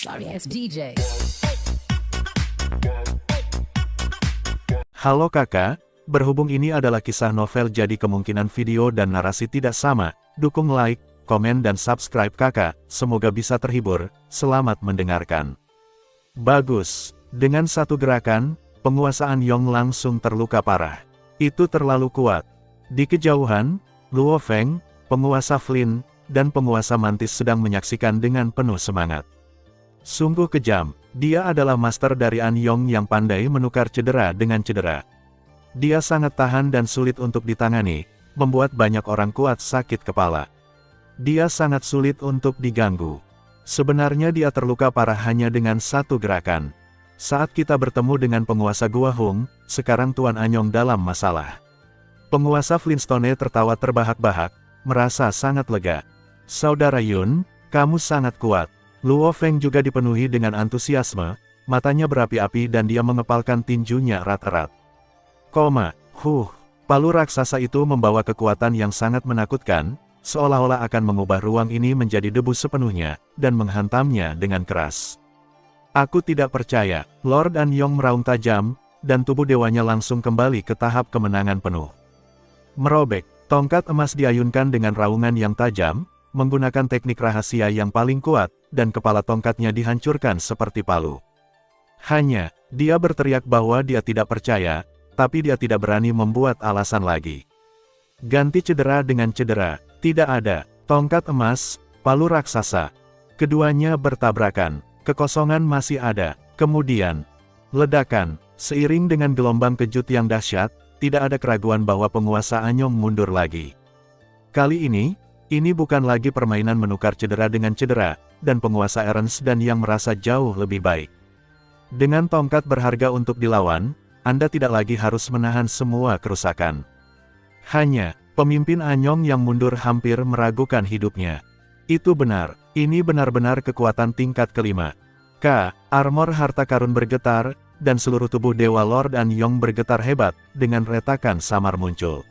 Sorry ass DJ. Halo kakak, berhubung ini adalah kisah novel jadi kemungkinan video dan narasi tidak sama, dukung like, komen dan subscribe kakak, semoga bisa terhibur, selamat mendengarkan. Bagus, dengan satu gerakan, penguasaan Yong langsung terluka parah. Itu terlalu kuat. Di kejauhan, Luo Feng, penguasa Flynn, dan penguasa Mantis sedang menyaksikan dengan penuh semangat. Sungguh kejam, dia adalah master dari An Yong yang pandai menukar cedera dengan cedera. Dia sangat tahan dan sulit untuk ditangani, membuat banyak orang kuat sakit kepala. Dia sangat sulit untuk diganggu. Sebenarnya dia terluka parah hanya dengan satu gerakan. Saat kita bertemu dengan penguasa Gua Hung, sekarang Tuan Anyong dalam masalah. Penguasa Flintstone tertawa terbahak-bahak, merasa sangat lega. Saudara Yun, kamu sangat kuat. Luo Feng juga dipenuhi dengan antusiasme, matanya berapi-api dan dia mengepalkan tinjunya erat-erat. Palu raksasa itu membawa kekuatan yang sangat menakutkan, seolah-olah akan mengubah ruang ini menjadi debu sepenuhnya, dan menghantamnya dengan keras. Aku tidak percaya, Lord An Yong meraung tajam, dan tubuh dewanya langsung kembali ke tahap kemenangan penuh. Merobek, tongkat emas diayunkan dengan raungan yang tajam, menggunakan teknik rahasia yang paling kuat, dan kepala tongkatnya dihancurkan seperti palu. Hanya, dia berteriak bahwa dia tidak percaya, tapi dia tidak berani membuat alasan lagi. Ganti cedera dengan cedera, tidak ada, tongkat emas, palu raksasa. Keduanya bertabrakan, kekosongan masih ada, kemudian, ledakan, seiring dengan gelombang kejut yang dahsyat, tidak ada keraguan bahwa penguasa Anyong mundur lagi. Kali ini bukan lagi permainan menukar cedera dengan cedera, dan penguasa Ernst dan yang merasa jauh lebih baik. Dengan tongkat berharga untuk dilawan, Anda tidak lagi harus menahan semua kerusakan. Hanya, pemimpin Anyong yang mundur hampir meragukan hidupnya. Itu benar, ini benar-benar kekuatan tingkat kelima. Armor harta karun bergetar, dan seluruh tubuh Dewa Lord Anyong bergetar hebat, dengan retakan samar muncul.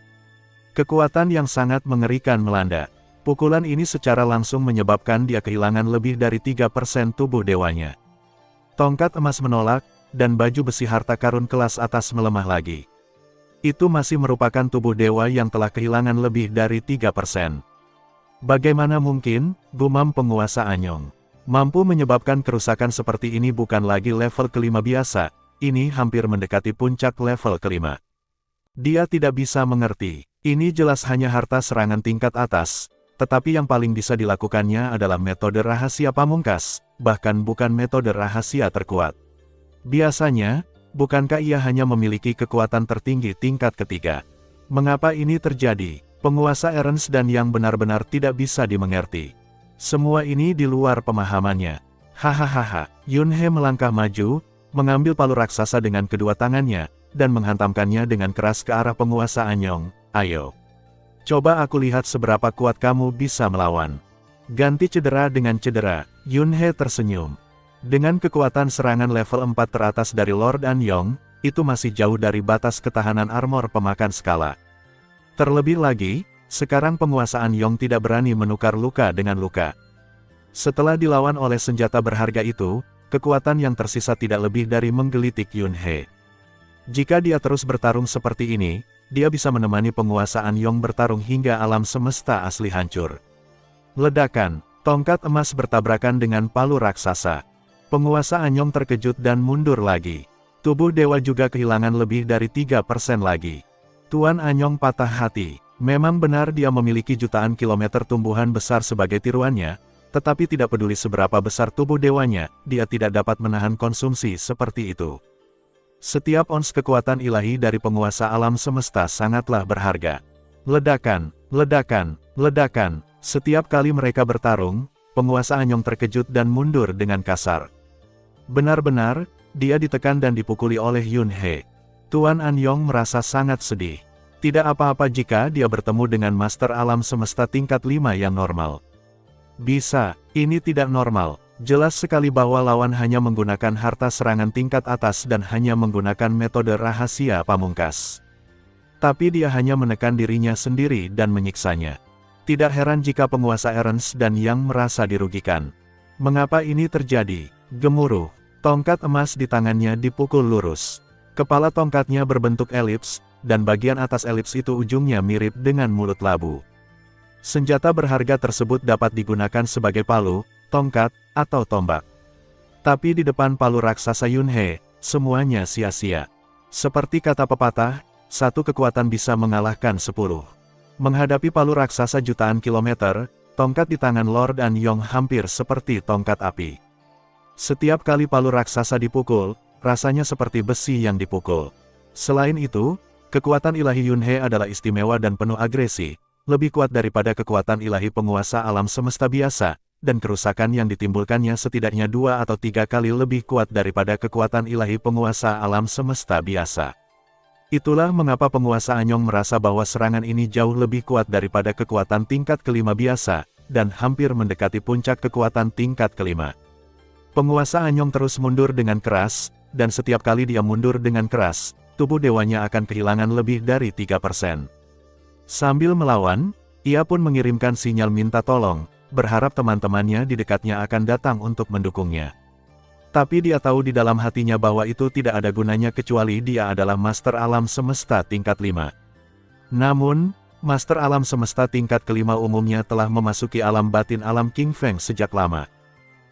Kekuatan yang sangat mengerikan melanda. Pukulan ini secara langsung menyebabkan dia kehilangan lebih dari 3% tubuh dewanya. Tongkat emas menolak, dan baju besi harta karun kelas atas melemah lagi. Itu masih merupakan tubuh dewa yang telah kehilangan lebih dari 3%. Bagaimana mungkin, gumam penguasa Anyong. Mampu menyebabkan kerusakan seperti ini bukan lagi level kelima biasa, ini hampir mendekati puncak level kelima. Dia tidak bisa mengerti, ini jelas hanya harta serangan tingkat atas. Tetapi yang paling bisa dilakukannya adalah metode rahasia pamungkas, bahkan bukan metode rahasia terkuat. Biasanya, bukankah ia hanya memiliki kekuatan tertinggi tingkat ketiga? Mengapa ini terjadi? Penguasa Ernst dan yang benar-benar tidak bisa dimengerti. Semua ini di luar pemahamannya. Hahaha, Yun He melangkah maju, mengambil palu raksasa dengan kedua tangannya, dan menghantamkannya dengan keras ke arah penguasa Anyong. Ayo. Coba aku lihat seberapa kuat kamu bisa melawan. Ganti cedera dengan cedera, Yun He tersenyum. Dengan kekuatan serangan level 4 teratas dari Lord An Yong, itu masih jauh dari batas ketahanan armor pemakan skala. Terlebih lagi, sekarang penguasa An Yong tidak berani menukar luka dengan luka. Setelah dilawan oleh senjata berharga itu, kekuatan yang tersisa tidak lebih dari menggelitik Yun He. Jika dia terus bertarung seperti ini, dia bisa menemani penguasa An Yong bertarung hingga alam semesta asli hancur. Ledakan, tongkat emas bertabrakan dengan palu raksasa. Penguasa An Yong terkejut dan mundur lagi. Tubuh dewa juga kehilangan lebih dari 3% lagi. Tuan Anyong patah hati. Memang benar dia memiliki jutaan kilometer tumbuhan besar sebagai tiruannya, tetapi tidak peduli seberapa besar tubuh dewanya, dia tidak dapat menahan konsumsi seperti itu. Setiap ons kekuatan ilahi dari penguasa alam semesta sangatlah berharga. Ledakan, ledakan, ledakan. Setiap kali mereka bertarung, penguasa Anyong terkejut dan mundur dengan kasar. Benar-benar, dia ditekan dan dipukuli oleh Yun He. Tuan Anyong merasa sangat sedih. Tidak apa-apa jika dia bertemu dengan master alam semesta tingkat 5 yang normal. Bisa, ini tidak normal. Jelas sekali bahwa lawan hanya menggunakan harta serangan tingkat atas dan hanya menggunakan metode rahasia pamungkas. Tapi dia hanya menekan dirinya sendiri dan menyiksanya. Tidak heran jika penguasa Ernst dan Yang merasa dirugikan. Mengapa ini terjadi? Gemuruh. Tongkat emas di tangannya dipukul lurus. Kepala tongkatnya berbentuk elips, dan bagian atas elips itu ujungnya mirip dengan mulut labu. Senjata berharga tersebut dapat digunakan sebagai palu, tongkat, atau tombak. Tapi di depan palu raksasa Yunhe, semuanya sia-sia. Seperti kata pepatah, satu kekuatan bisa mengalahkan 10. Menghadapi palu raksasa jutaan kilometer, tongkat di tangan Lord Anyong hampir seperti tongkat api. Setiap kali palu raksasa dipukul, rasanya seperti besi yang dipukul. Selain itu, kekuatan ilahi Yunhe adalah istimewa dan penuh agresi, lebih kuat daripada kekuatan ilahi penguasa alam semesta biasa, dan kerusakan yang ditimbulkannya setidaknya 2 atau 3 kali lebih kuat daripada kekuatan ilahi penguasa alam semesta biasa. Itulah mengapa penguasa Anyong merasa bahwa serangan ini jauh lebih kuat daripada kekuatan tingkat kelima biasa, dan hampir mendekati puncak kekuatan tingkat kelima. Penguasa Anyong terus mundur dengan keras, dan setiap kali dia mundur dengan keras, tubuh dewanya akan kehilangan lebih dari 3%. Sambil melawan, ia pun mengirimkan sinyal minta tolong, berharap teman-temannya di dekatnya akan datang untuk mendukungnya. Tapi dia tahu di dalam hatinya bahwa itu tidak ada gunanya kecuali dia adalah Master Alam Semesta tingkat 5. Namun, Master Alam Semesta tingkat kelima umumnya telah memasuki alam batin alam King Feng sejak lama.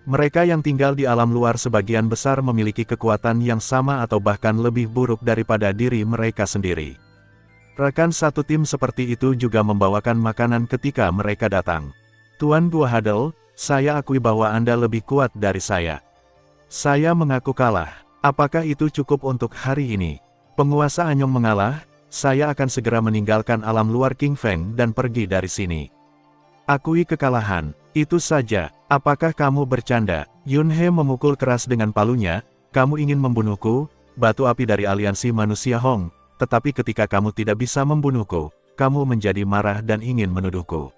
Mereka yang tinggal di alam luar sebagian besar memiliki kekuatan yang sama atau bahkan lebih buruk daripada diri mereka sendiri. Rekan satu tim seperti itu juga membawakan makanan ketika mereka datang. Tuan Gua Hadel, saya akui bahwa Anda lebih kuat dari saya. Saya mengaku kalah. Apakah itu cukup untuk hari ini? Penguasa Anyong mengalah, saya akan segera meninggalkan alam luar King Feng dan pergi dari sini. Akui kekalahan, itu saja. Apakah kamu bercanda? Yunhe memukul keras dengan palunya, kamu ingin membunuhku, batu api dari aliansi manusia Hong, tetapi ketika kamu tidak bisa membunuhku, kamu menjadi marah dan ingin menuduhku.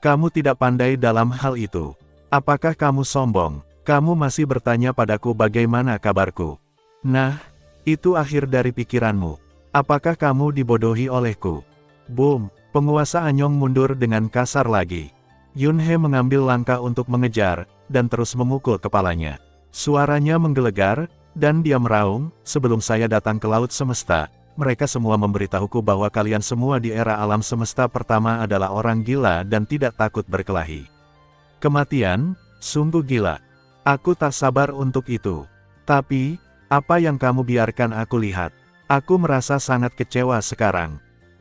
Kamu tidak pandai dalam hal itu. Apakah kamu sombong? Kamu masih bertanya padaku bagaimana kabarku. Nah, itu akhir dari pikiranmu. Apakah kamu dibodohi olehku? Boom, penguasa Anyong mundur dengan kasar lagi. Yunhe mengambil langkah untuk mengejar, dan terus memukul kepalanya. Suaranya menggelegar, dan dia meraung, sebelum saya datang ke Laut Semesta, mereka semua memberitahuku bahwa kalian semua di era alam semesta pertama adalah orang gila dan tidak takut berkelahi. Kematian, sungguh gila. Aku tak sabar untuk itu. Tapi, apa yang kamu biarkan aku lihat? Aku merasa sangat kecewa sekarang.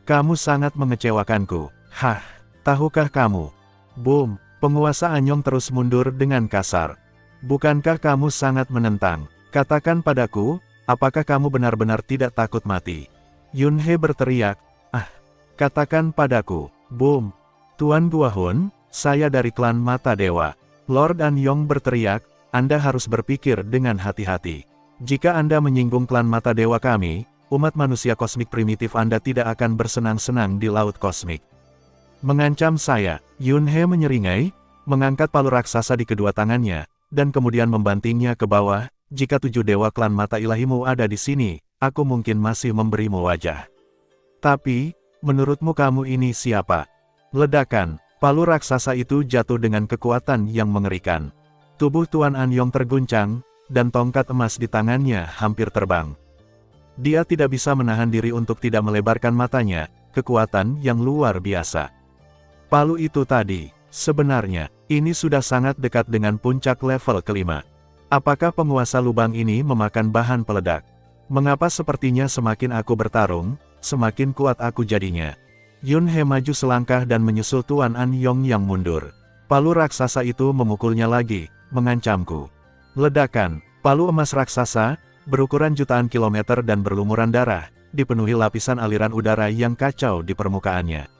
Kamu sangat mengecewakanku. Hah, tahukah kamu? Boom, penguasa Anyong terus mundur dengan kasar. Bukankah kamu sangat menentang? Katakan padaku, apakah kamu benar-benar tidak takut mati? Yunhe berteriak, katakan padaku. Boom, Tuan Guahun, saya dari klan Mata Dewa. Lord Anyong berteriak, Anda harus berpikir dengan hati-hati. Jika Anda menyinggung klan Mata Dewa kami, umat manusia kosmik primitif Anda tidak akan bersenang-senang di laut kosmik. Mengancam saya, Yunhe menyeringai, mengangkat palu raksasa di kedua tangannya, dan kemudian membantingnya ke bawah. Jika 7 dewa klan mata ilahimu ada di sini, aku mungkin masih memberimu wajah. Tapi, menurutmu kamu ini siapa? Ledakan, palu raksasa itu jatuh dengan kekuatan yang mengerikan. Tubuh Tuan Anyong terguncang, dan tongkat emas di tangannya hampir terbang. Dia tidak bisa menahan diri untuk tidak melebarkan matanya, kekuatan yang luar biasa. Palu itu tadi, sebenarnya, ini sudah sangat dekat dengan puncak level kelima. Apakah penguasa lubang ini memakan bahan peledak? Mengapa sepertinya semakin aku bertarung, semakin kuat aku jadinya? Yunhe maju selangkah dan menyusul Tuan Anyong yang mundur. Palu raksasa itu memukulnya lagi, mengancamku. Ledakan, palu emas raksasa, berukuran jutaan kilometer dan berlumuran darah, dipenuhi lapisan aliran udara yang kacau di permukaannya.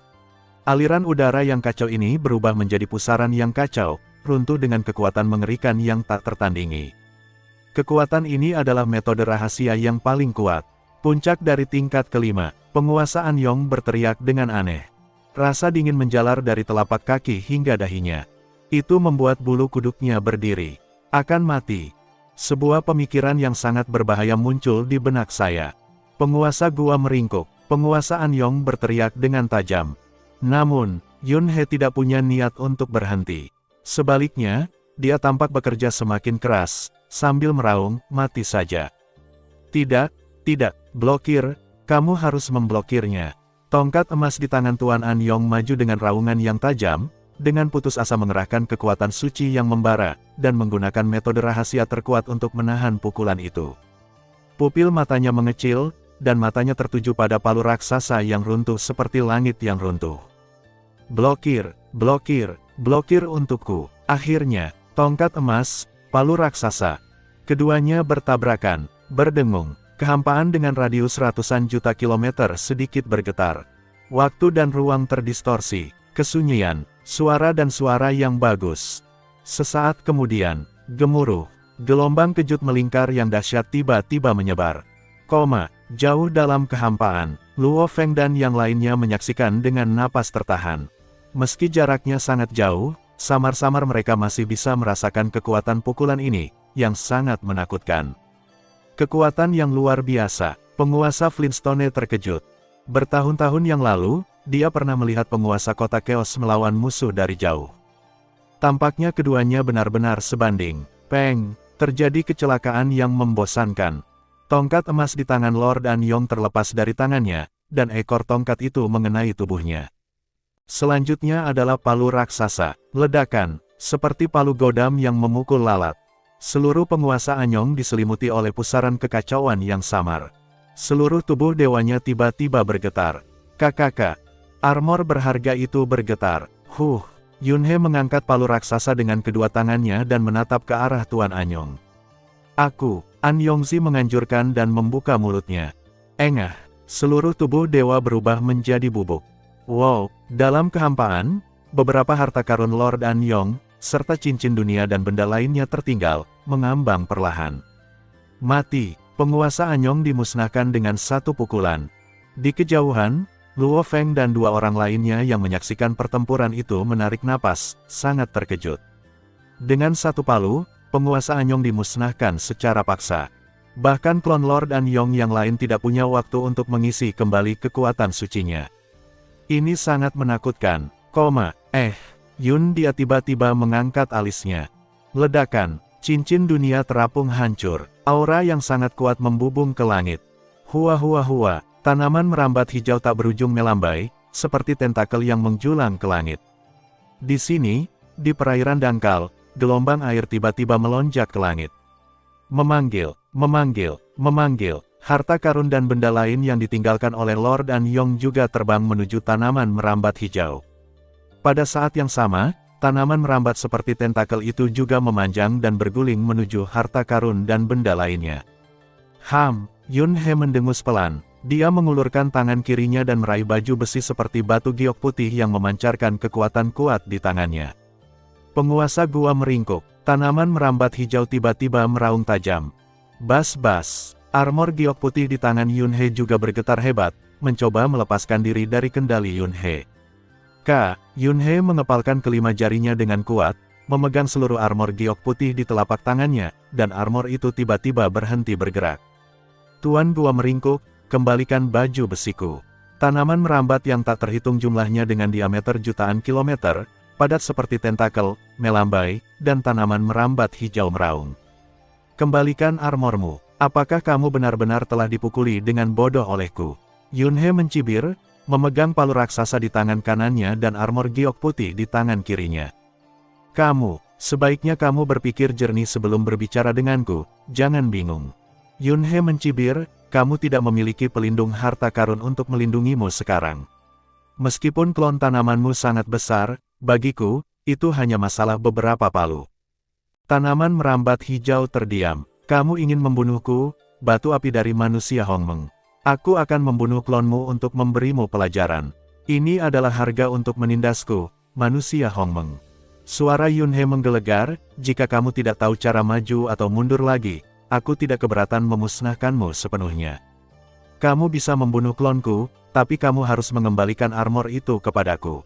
Aliran udara yang kacau ini berubah menjadi pusaran yang kacau, runtuh dengan kekuatan mengerikan yang tak tertandingi. Kekuatan ini adalah metode rahasia yang paling kuat. Puncak dari tingkat kelima, penguasa Anyong berteriak dengan aneh. Rasa dingin menjalar dari telapak kaki hingga dahinya. Itu membuat bulu kuduknya berdiri. Akan mati. Sebuah pemikiran yang sangat berbahaya muncul di benak saya. Penguasa gua meringkuk. Penguasa Anyong berteriak dengan tajam. Namun, Yunhe tidak punya niat untuk berhenti. Sebaliknya, dia tampak bekerja semakin keras, sambil meraung, "Mati saja." "Tidak, tidak, blokir, kamu harus memblokirnya." Tongkat emas di tangan Tuan Anyong maju dengan raungan yang tajam, dengan putus asa mengerahkan kekuatan suci yang membara, dan menggunakan metode rahasia terkuat untuk menahan pukulan itu. Pupil matanya mengecil, dan matanya tertuju pada palu raksasa yang runtuh seperti langit yang runtuh. "Blokir, blokir, blokir untukku." Akhirnya, tongkat emas, palu raksasa. Keduanya bertabrakan, berdengung. Kehampaan dengan radius ratusan juta kilometer sedikit bergetar. Waktu dan ruang terdistorsi, kesunyian, suara dan suara yang bagus. Sesaat kemudian, gemuruh, gelombang kejut melingkar yang dahsyat tiba-tiba menyebar. Jauh dalam kehampaan, Luo Feng dan yang lainnya menyaksikan dengan napas tertahan. Meski jaraknya sangat jauh, samar-samar mereka masih bisa merasakan kekuatan pukulan ini, yang sangat menakutkan. Kekuatan yang luar biasa, penguasa Flintstone terkejut. Bertahun-tahun yang lalu, dia pernah melihat penguasa kota Chaos melawan musuh dari jauh. Tampaknya keduanya benar-benar sebanding. Peng, terjadi kecelakaan yang membosankan. Tongkat emas di tangan Lord Anyong terlepas dari tangannya, dan ekor tongkat itu mengenai tubuhnya. Selanjutnya adalah palu raksasa, ledakan, seperti palu godam yang memukul lalat. Seluruh penguasa Anyong diselimuti oleh pusaran kekacauan yang samar. Seluruh tubuh dewanya tiba-tiba bergetar. "Kakak, armor berharga itu bergetar." Yunhe mengangkat palu raksasa dengan kedua tangannya dan menatap ke arah Tuan Anyong. Anyongzi menganjurkan dan membuka mulutnya. Engah, seluruh tubuh dewa berubah menjadi bubuk. Wow, dalam kehampaan, beberapa harta karun Lord Anyong, serta cincin dunia dan benda lainnya tertinggal, mengambang perlahan. Mati, penguasa Anyong dimusnahkan dengan satu pukulan. Di kejauhan, Luo Feng dan dua orang lainnya yang menyaksikan pertempuran itu menarik napas, sangat terkejut. Dengan satu palu, penguasa Anyong dimusnahkan secara paksa. Bahkan klon Lord Anyong yang lain tidak punya waktu untuk mengisi kembali kekuatan sucinya. Ini sangat menakutkan, dia tiba-tiba mengangkat alisnya. Ledakan, cincin dunia terapung hancur, aura yang sangat kuat membubung ke langit. Hua, tanaman merambat hijau tak berujung melambai, seperti tentakel yang menjulang ke langit. Di sini, di perairan dangkal, gelombang air tiba-tiba melonjak ke langit. Memanggil, harta karun dan benda lain yang ditinggalkan oleh Lord Anyong juga terbang menuju tanaman merambat hijau. Pada saat yang sama, tanaman merambat seperti tentakel itu juga memanjang dan berguling menuju harta karun dan benda lainnya. Yunhe mendengus pelan. Dia mengulurkan tangan kirinya dan meraih baju besi seperti batu giok putih yang memancarkan kekuatan kuat di tangannya. Penguasa gua meringkuk. Tanaman merambat hijau tiba-tiba meraung tajam. Bas, armor giok putih di tangan Yunhe juga bergetar hebat, mencoba melepaskan diri dari kendali Yunhe. Yunhe mengepalkan kelima jarinya dengan kuat, memegang seluruh armor giok putih di telapak tangannya, dan armor itu tiba-tiba berhenti bergerak. Tuan gua meringkuk, kembalikan baju besiku. Tanaman merambat yang tak terhitung jumlahnya dengan diameter jutaan kilometer, padat seperti tentakel, melambai, dan tanaman merambat hijau meraung. Kembalikan armormu, apakah kamu benar-benar telah dipukuli dengan bodoh olehku? Yunhe mencibir, memegang palu raksasa di tangan kanannya dan armor giok putih di tangan kirinya. Sebaiknya kamu berpikir jernih sebelum berbicara denganku, jangan bingung. Yunhe mencibir, kamu tidak memiliki pelindung harta karun untuk melindungimu sekarang. Meskipun klon tanamanmu sangat besar, bagiku, itu hanya masalah beberapa palu. Tanaman merambat hijau terdiam. Kamu ingin membunuhku, batu api dari manusia Hongmeng. Aku akan membunuh klonmu untuk memberimu pelajaran. Ini adalah harga untuk menindasku, manusia Hongmeng. Suara Yunhe menggelegar, jika kamu tidak tahu cara maju atau mundur lagi, aku tidak keberatan memusnahkanmu sepenuhnya. Kamu bisa membunuh klonku, tapi kamu harus mengembalikan armor itu kepadaku.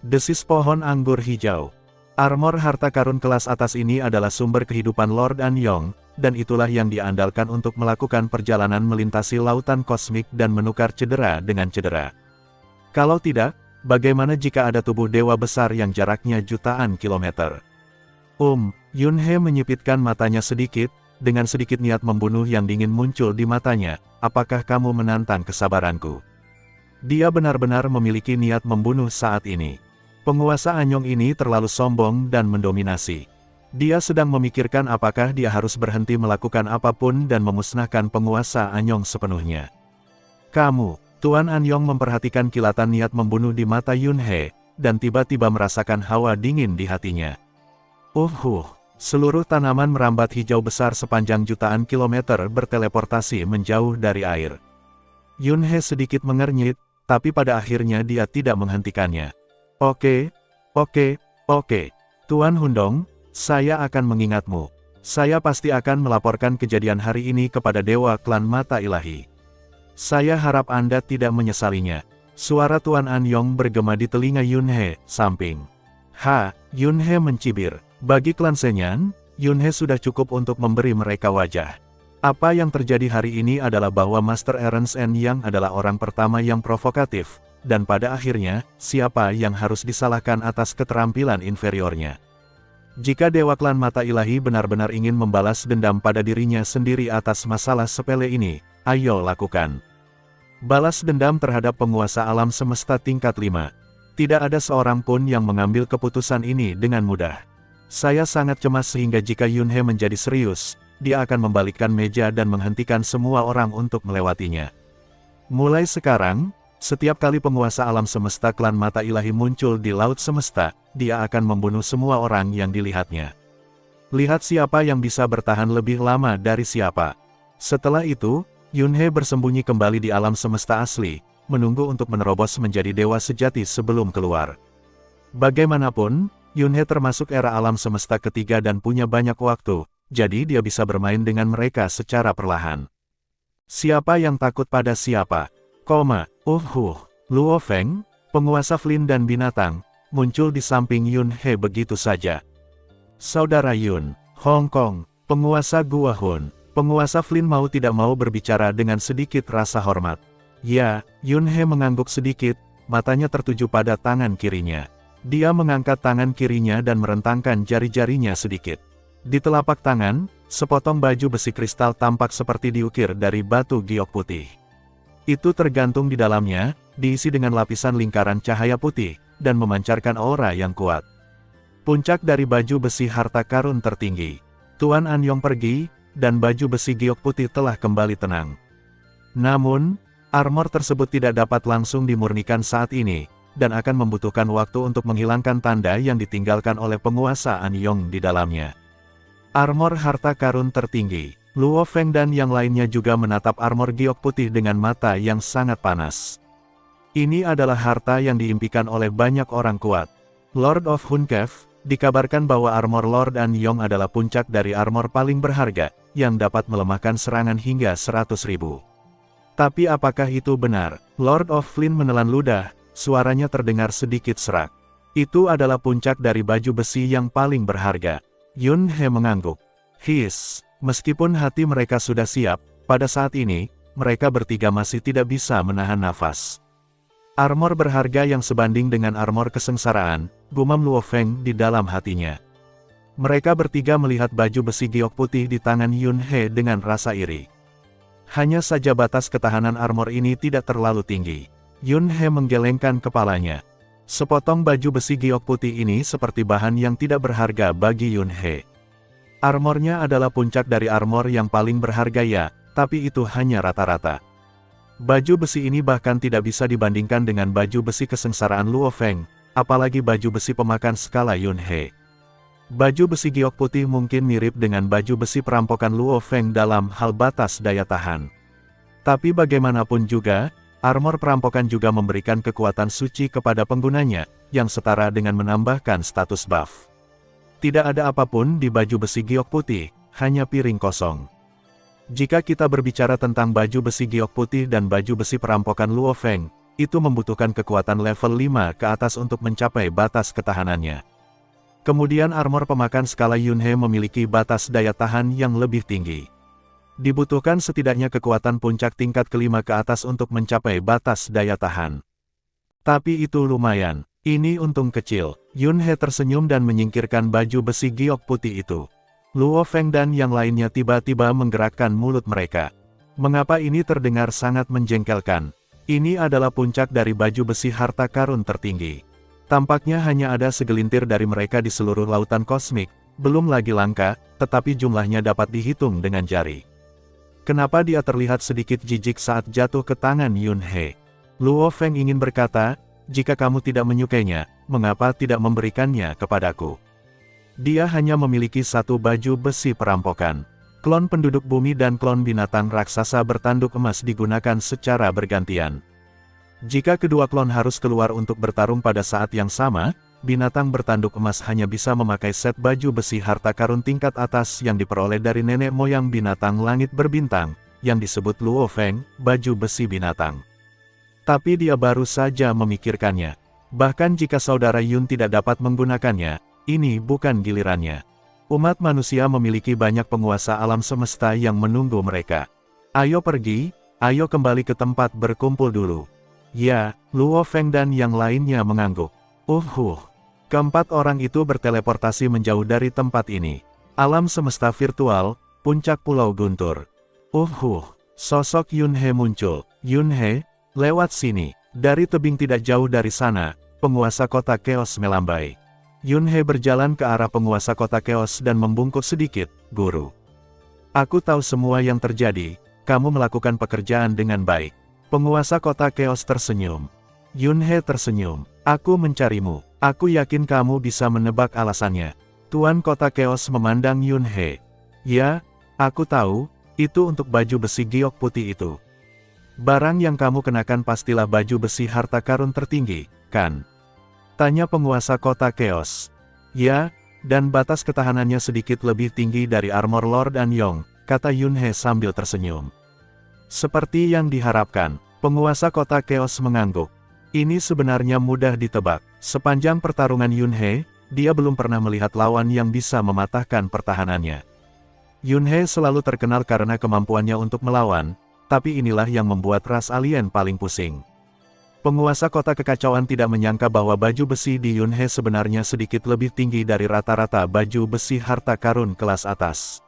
Desis pohon anggur hijau. Armor harta karun kelas atas ini adalah sumber kehidupan Lord Anyong, dan itulah yang diandalkan untuk melakukan perjalanan melintasi lautan kosmik dan menukar cedera dengan cedera. Kalau tidak, bagaimana jika ada tubuh dewa besar yang jaraknya jutaan kilometer? Yun He menyipitkan matanya sedikit, dengan sedikit niat membunuh yang dingin muncul di matanya. Apakah kamu menantang kesabaranku? Dia benar-benar memiliki niat membunuh saat ini. Penguasa Anyong ini terlalu sombong dan mendominasi. Dia sedang memikirkan apakah dia harus berhenti melakukan apapun dan memusnahkan penguasa Anyong sepenuhnya. Kamu, Tuan Anyong memperhatikan kilatan niat membunuh di mata Yun He, dan tiba-tiba merasakan hawa dingin di hatinya. Seluruh tanaman merambat hijau besar sepanjang jutaan kilometer berteleportasi menjauh dari air. Yun He sedikit mengernyit, tapi pada akhirnya dia tidak menghentikannya. Oke. Tuan Hundong, saya akan mengingatmu. Saya pasti akan melaporkan kejadian hari ini kepada Dewa Klan Mata Ilahi. Saya harap Anda tidak menyesalinya. Suara Tuan Anyong bergema di telinga Yun He, samping. Yun He mencibir. Bagi klan Senyan, Yun He sudah cukup untuk memberi mereka wajah. Apa yang terjadi hari ini adalah bahwa Master Ernst Yang adalah orang pertama yang provokatif, dan pada akhirnya, siapa yang harus disalahkan atas keterampilan inferiornya? Jika Dewa Klan Mata Ilahi benar-benar ingin membalas dendam pada dirinya sendiri atas masalah sepele ini, ayo lakukan. Balas dendam terhadap penguasa alam semesta tingkat 5. Tidak ada seorang pun yang mengambil keputusan ini dengan mudah. Saya sangat cemas sehingga jika Yun He menjadi serius, dia akan membalikkan meja dan menghentikan semua orang untuk melewatinya. Mulai sekarang, setiap kali penguasa alam semesta Klan Mata Ilahi muncul di Laut Semesta, dia akan membunuh semua orang yang dilihatnya. Lihat siapa yang bisa bertahan lebih lama dari siapa. Setelah itu, Yun He bersembunyi kembali di alam semesta asli, menunggu untuk menerobos menjadi dewa sejati sebelum keluar. Bagaimanapun, Yun He termasuk era alam semesta ketiga dan punya banyak waktu, jadi dia bisa bermain dengan mereka secara perlahan. Siapa yang takut pada siapa? Luo Feng, penguasa Flynn dan binatang, muncul di samping Yun He begitu saja. Saudara Yun, Hong Kong, penguasa Gua Hun, penguasa Flynn mau tidak mau berbicara dengan sedikit rasa hormat. Ya, Yun He mengangguk sedikit, matanya tertuju pada tangan kirinya. Dia mengangkat tangan kirinya dan merentangkan jari-jarinya sedikit. Di telapak tangan, sepotong baju besi kristal tampak seperti diukir dari batu giok putih. Itu tergantung di dalamnya, diisi dengan lapisan lingkaran cahaya putih, dan memancarkan aura yang kuat. Puncak dari baju besi harta karun tertinggi. Tuan Anyong pergi, dan baju besi giok putih telah kembali tenang. Namun, armor tersebut tidak dapat langsung dimurnikan saat ini, dan akan membutuhkan waktu untuk menghilangkan tanda yang ditinggalkan oleh penguasa Anyong di dalamnya. Armor harta karun tertinggi. Luo Feng dan yang lainnya juga menatap armor giok putih dengan mata yang sangat panas. Ini adalah harta yang diimpikan oleh banyak orang kuat. Lord of Hunkev, dikabarkan bahwa armor Lord Anyong adalah puncak dari armor paling berharga, yang dapat melemahkan serangan hingga 100.000. Tapi apakah itu benar? Lord of Flynn menelan ludah. Suaranya terdengar sedikit serak. Itu adalah puncak dari baju besi yang paling berharga. Yun He mengangguk. Meskipun hati mereka sudah siap, pada saat ini, mereka bertiga masih tidak bisa menahan nafas. Armor berharga yang sebanding dengan armor kesengsaraan, gumam Luo Feng di dalam hatinya. Mereka bertiga melihat baju besi giok putih di tangan Yun He dengan rasa iri. Hanya saja batas ketahanan armor ini tidak terlalu tinggi. Yun He menggelengkan kepalanya. Sepotong baju besi giok putih ini seperti bahan yang tidak berharga bagi Yun He. Armornya adalah puncak dari armor yang paling berharga ya, tapi itu hanya rata-rata. Baju besi ini bahkan tidak bisa dibandingkan dengan baju besi kesengsaraan Luo Feng, apalagi baju besi pemakan skala Yun He. Baju besi giok putih mungkin mirip dengan baju besi perampokan Luo Feng dalam hal batas daya tahan. Tapi bagaimanapun juga, armor perampokan juga memberikan kekuatan suci kepada penggunanya, yang setara dengan menambahkan status buff. Tidak ada apapun di baju besi giok putih, hanya piring kosong. Jika kita berbicara tentang baju besi giok putih dan baju besi perampokan Luo Feng, itu membutuhkan kekuatan level 5 ke atas untuk mencapai batas ketahanannya. Kemudian armor pemakan skala Yun He memiliki batas daya tahan yang lebih tinggi. Dibutuhkan setidaknya kekuatan puncak tingkat kelima ke atas untuk mencapai batas daya tahan. Tapi itu lumayan, Ini untung kecil. Yun He tersenyum dan menyingkirkan baju besi giok putih itu. Luo Feng dan yang lainnya tiba-tiba menggerakkan mulut mereka. Mengapa ini terdengar sangat menjengkelkan? Ini adalah puncak dari baju besi harta karun tertinggi. Tampaknya hanya ada segelintir dari mereka di seluruh lautan kosmik, belum lagi langka, tetapi jumlahnya dapat dihitung dengan jari. Kenapa dia terlihat sedikit jijik saat jatuh ke tangan Yun He? Luo Feng ingin berkata, jika kamu tidak menyukainya, mengapa tidak memberikannya kepadaku? Dia hanya memiliki satu baju besi perampokan. Klon penduduk bumi dan klon binatang raksasa bertanduk emas digunakan secara bergantian. Jika kedua klon harus keluar untuk bertarung pada saat yang sama, binatang bertanduk emas hanya bisa memakai set baju besi harta karun tingkat atas yang diperoleh dari nenek moyang binatang langit berbintang, yang disebut Luo Feng, baju besi binatang. Tapi dia baru saja memikirkannya. Bahkan jika saudara Yun tidak dapat menggunakannya, ini bukan gilirannya. Umat manusia memiliki banyak penguasa alam semesta yang menunggu mereka. Ayo pergi, ayo kembali ke tempat berkumpul dulu. Ya, Luo Feng dan yang lainnya mengangguk. Keempat orang itu berteleportasi menjauh dari tempat ini. Alam semesta virtual, puncak pulau guntur. Sosok Yun He muncul. Yun He, lewat sini. Dari tebing tidak jauh dari sana, penguasa kota Chaos melambai. Yun He berjalan ke arah penguasa kota Chaos dan membungkuk sedikit, Guru. Aku tahu semua yang terjadi, kamu melakukan pekerjaan dengan baik. Penguasa kota Chaos tersenyum. Yun He tersenyum. Aku mencarimu. Aku yakin kamu bisa menebak alasannya. Tuan kota Chaos memandang Yun He. Ya, aku tahu, itu untuk baju besi giok putih itu. Barang yang kamu kenakan pastilah baju besi harta karun tertinggi, kan? Tanya penguasa kota Chaos. Ya, dan batas ketahanannya sedikit lebih tinggi dari armor Lord Anyong, kata Yun He sambil tersenyum. Seperti yang diharapkan, penguasa kota Chaos mengangguk. Ini sebenarnya mudah ditebak. Sepanjang pertarungan Yun He, dia belum pernah melihat lawan yang bisa mematahkan pertahanannya. Yun He selalu terkenal karena kemampuannya untuk melawan, tapi inilah yang membuat ras alien paling pusing. Penguasa kota kekacauan tidak menyangka bahwa baju besi di Yun He sebenarnya sedikit lebih tinggi dari rata-rata baju besi harta karun kelas atas.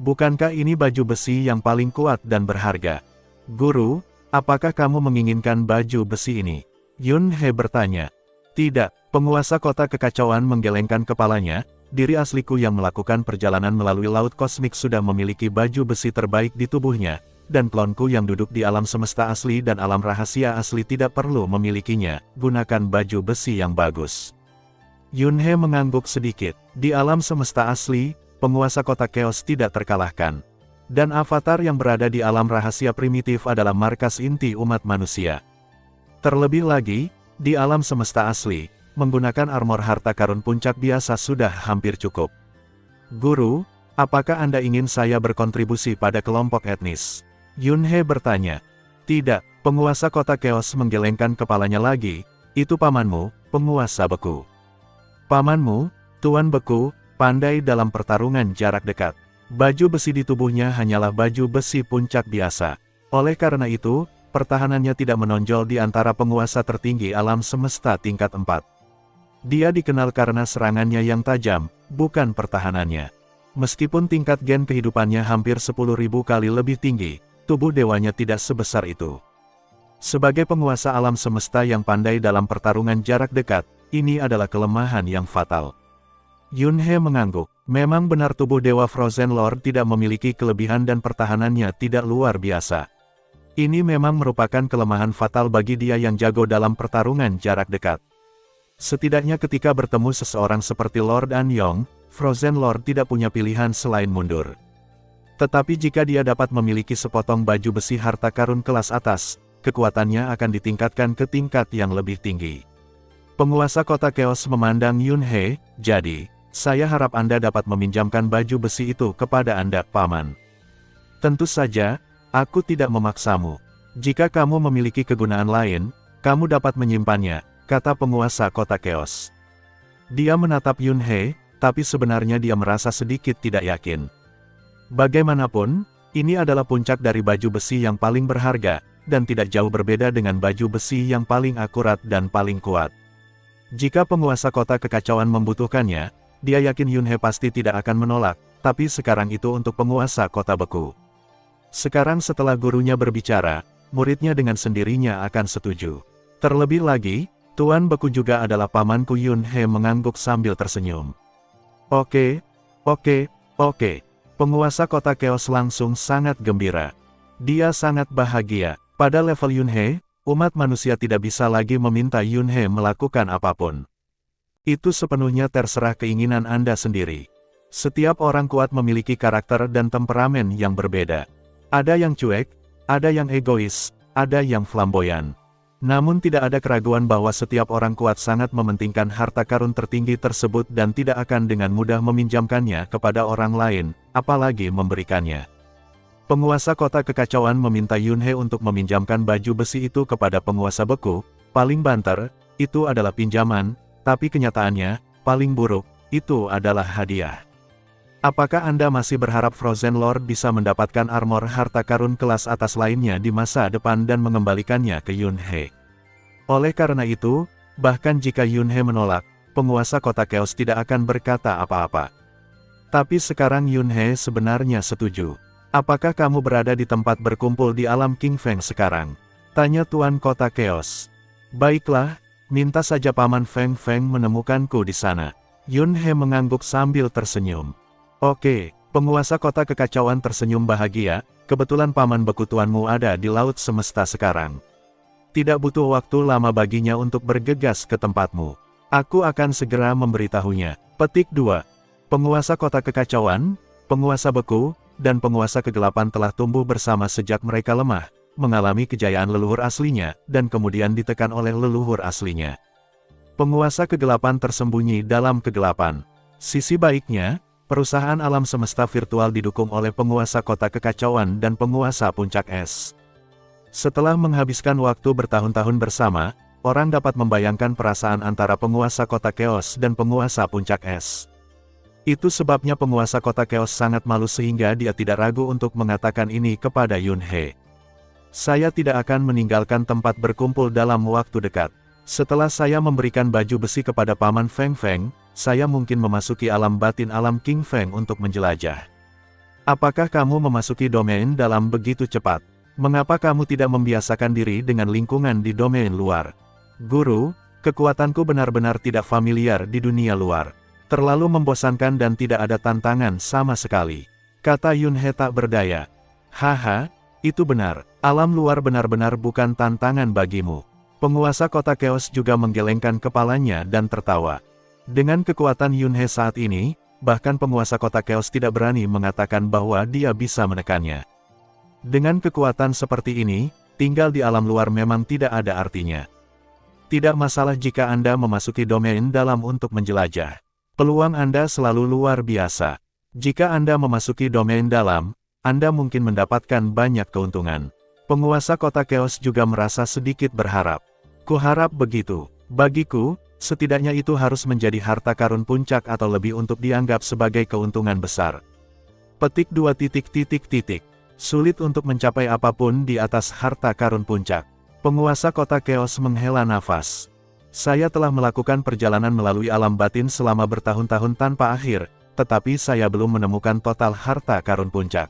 Bukankah ini baju besi yang paling kuat dan berharga? Guru, apakah kamu menginginkan baju besi ini? Yun He bertanya. Tidak, penguasa kota kekacauan menggelengkan kepalanya, diri asliku yang melakukan perjalanan melalui laut kosmik sudah memiliki baju besi terbaik di tubuhnya, dan klonku yang duduk di alam semesta asli dan alam rahasia asli tidak perlu memilikinya, gunakan baju besi yang bagus. Yun He mengangguk sedikit, di alam semesta asli, penguasa kota Chaos tidak terkalahkan. Dan avatar yang berada di alam rahasia primitif adalah markas inti umat manusia. Terlebih lagi, di alam semesta asli, menggunakan armor harta karun puncak biasa sudah hampir cukup. Guru, apakah Anda ingin saya berkontribusi pada kelompok etnis? Yun He bertanya. Tidak, penguasa kota Chaos menggelengkan kepalanya lagi, itu pamanmu, penguasa beku. Pamanmu, Tuan Beku, pandai dalam pertarungan jarak dekat. Baju besi di tubuhnya hanyalah baju besi puncak biasa. Oleh karena itu, pertahanannya tidak menonjol di antara penguasa tertinggi alam semesta tingkat 4. Dia dikenal karena serangannya yang tajam, bukan pertahanannya. Meskipun tingkat gen kehidupannya hampir 10.000 kali lebih tinggi, tubuh dewanya tidak sebesar itu. Sebagai penguasa alam semesta yang pandai dalam pertarungan jarak dekat, ini adalah kelemahan yang fatal. Yun He mengangguk. Memang benar tubuh Dewa Frozen Lord tidak memiliki kelebihan dan pertahanannya tidak luar biasa. Ini memang merupakan kelemahan fatal bagi dia yang jago dalam pertarungan jarak dekat. Setidaknya ketika bertemu seseorang seperti Lord Anyong, Frozen Lord tidak punya pilihan selain mundur. Tetapi jika dia dapat memiliki sepotong baju besi harta karun kelas atas, kekuatannya akan ditingkatkan ke tingkat yang lebih tinggi. Penguasa kota Chaos memandang Yun He, jadi, saya harap Anda dapat meminjamkan baju besi itu kepada Anda, Paman. Tentu saja, aku tidak memaksamu. Jika kamu memiliki kegunaan lain, kamu dapat menyimpannya, kata penguasa kota Chaos. Dia menatap Yun He, tapi sebenarnya dia merasa sedikit tidak yakin. Bagaimanapun, ini adalah puncak dari baju besi yang paling berharga, dan tidak jauh berbeda dengan baju besi yang paling akurat dan paling kuat. Jika penguasa kota kekacauan membutuhkannya, dia yakin Yunhe pasti tidak akan menolak, tapi sekarang itu untuk penguasa kota beku. Sekarang setelah gurunya berbicara, muridnya dengan sendirinya akan setuju. Terlebih lagi, Tuan Beku juga adalah pamanku. Yunhe mengangguk sambil tersenyum. Oke. Penguasa kota Chaos langsung sangat gembira. Dia sangat bahagia. Pada level Yunhe, umat manusia tidak bisa lagi meminta Yunhe melakukan apapun. Itu sepenuhnya terserah keinginan Anda sendiri. Setiap orang kuat memiliki karakter dan temperamen yang berbeda. Ada yang cuek, ada yang egois, ada yang flamboyan. Namun tidak ada keraguan bahwa setiap orang kuat sangat mementingkan harta karun tertinggi tersebut dan tidak akan dengan mudah meminjamkannya kepada orang lain, apalagi memberikannya. Penguasa kota kekacauan meminta Yunhe untuk meminjamkan baju besi itu kepada penguasa beku. Paling banter, itu adalah pinjaman, tapi kenyataannya, paling buruk, itu adalah hadiah. Apakah Anda masih berharap Frozen Lord bisa mendapatkan armor harta karun kelas atas lainnya di masa depan dan mengembalikannya ke Yunhe? Oleh karena itu, bahkan jika Yunhe menolak, penguasa kota Chaos tidak akan berkata apa-apa. Tapi sekarang Yunhe sebenarnya setuju. Apakah kamu berada di tempat berkumpul di alam King Feng sekarang? Tanya Tuan kota Chaos. Baiklah, minta saja Paman Feng Feng menemukanku di sana. Yunhe mengangguk sambil tersenyum. Oke, penguasa kota kekacauan tersenyum bahagia, kebetulan Paman Beku tuanmu ada di laut semesta sekarang. Tidak butuh waktu lama baginya untuk bergegas ke tempatmu. Aku akan segera memberitahunya. Petik 2. Penguasa kota kekacauan, penguasa beku, dan penguasa kegelapan telah tumbuh bersama sejak mereka lemah, mengalami kejayaan leluhur aslinya, dan kemudian ditekan oleh leluhur aslinya. Penguasa kegelapan tersembunyi dalam kegelapan. Sisi baiknya, perusahaan alam semesta virtual didukung oleh penguasa kota kekacauan dan penguasa puncak es. Setelah menghabiskan waktu bertahun-tahun bersama, orang dapat membayangkan perasaan antara penguasa kota Chaos dan penguasa puncak es. Itu sebabnya penguasa kota Chaos sangat malu sehingga dia tidak ragu untuk mengatakan ini kepada Yunhe. Saya tidak akan meninggalkan tempat berkumpul dalam waktu dekat. Setelah saya memberikan baju besi kepada Paman Feng Feng, saya mungkin memasuki alam batin alam King Feng untuk menjelajah. Apakah kamu memasuki domain dalam begitu cepat? Mengapa kamu tidak membiasakan diri dengan lingkungan di domain luar? Guru, kekuatanku benar-benar tidak familiar di dunia luar. Terlalu membosankan dan tidak ada tantangan sama sekali. Kata Yunhe tak berdaya. Haha, itu benar. Alam luar benar-benar bukan tantangan bagimu. Penguasa kota Chaos juga menggelengkan kepalanya dan tertawa. Dengan kekuatan Yunhe saat ini, bahkan penguasa kota Chaos tidak berani mengatakan bahwa dia bisa menekannya. Dengan kekuatan seperti ini, tinggal di alam luar memang tidak ada artinya. Tidak masalah jika Anda memasuki domain dalam untuk menjelajah. Peluang Anda selalu luar biasa. Jika Anda memasuki domain dalam, Anda mungkin mendapatkan banyak keuntungan. Penguasa kota Chaos juga merasa sedikit berharap. Kuharap begitu. Bagiku, setidaknya itu harus menjadi harta karun puncak atau lebih untuk dianggap sebagai keuntungan besar. Petik 2. Sulit untuk mencapai apapun di atas harta karun puncak. Penguasa kota Chaos menghela nafas. Saya telah melakukan perjalanan melalui alam batin selama bertahun-tahun tanpa akhir, tetapi saya belum menemukan total harta karun puncak.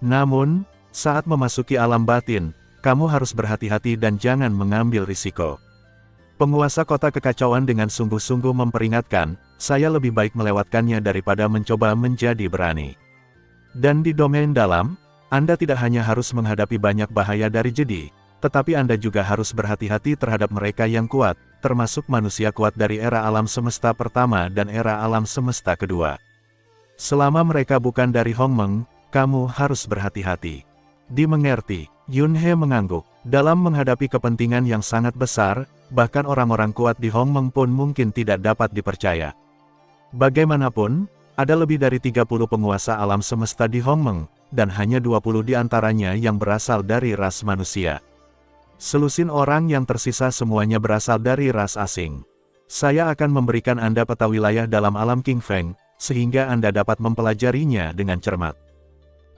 Namun, saat memasuki alam batin, kamu harus berhati-hati dan jangan mengambil risiko. Penguasa kota kekacauan dengan sungguh-sungguh memperingatkan, saya lebih baik melewatkannya daripada mencoba menjadi berani. Dan di domain dalam, Anda tidak hanya harus menghadapi banyak bahaya dari jedi, tetapi Anda juga harus berhati-hati terhadap mereka yang kuat, termasuk manusia kuat dari era alam semesta pertama dan era alam semesta kedua. Selama mereka bukan dari Hongmeng, kamu harus berhati-hati. Dimengerti, Yunhe mengangguk. Dalam menghadapi kepentingan yang sangat besar, bahkan orang-orang kuat di Hongmeng pun mungkin tidak dapat dipercaya. Bagaimanapun, ada lebih dari 30 penguasa alam semesta di Hongmeng, dan hanya 20 di antaranya yang berasal dari ras manusia. Selusin orang yang tersisa semuanya berasal dari ras asing. Saya akan memberikan Anda peta wilayah dalam alam King Feng, sehingga Anda dapat mempelajarinya dengan cermat.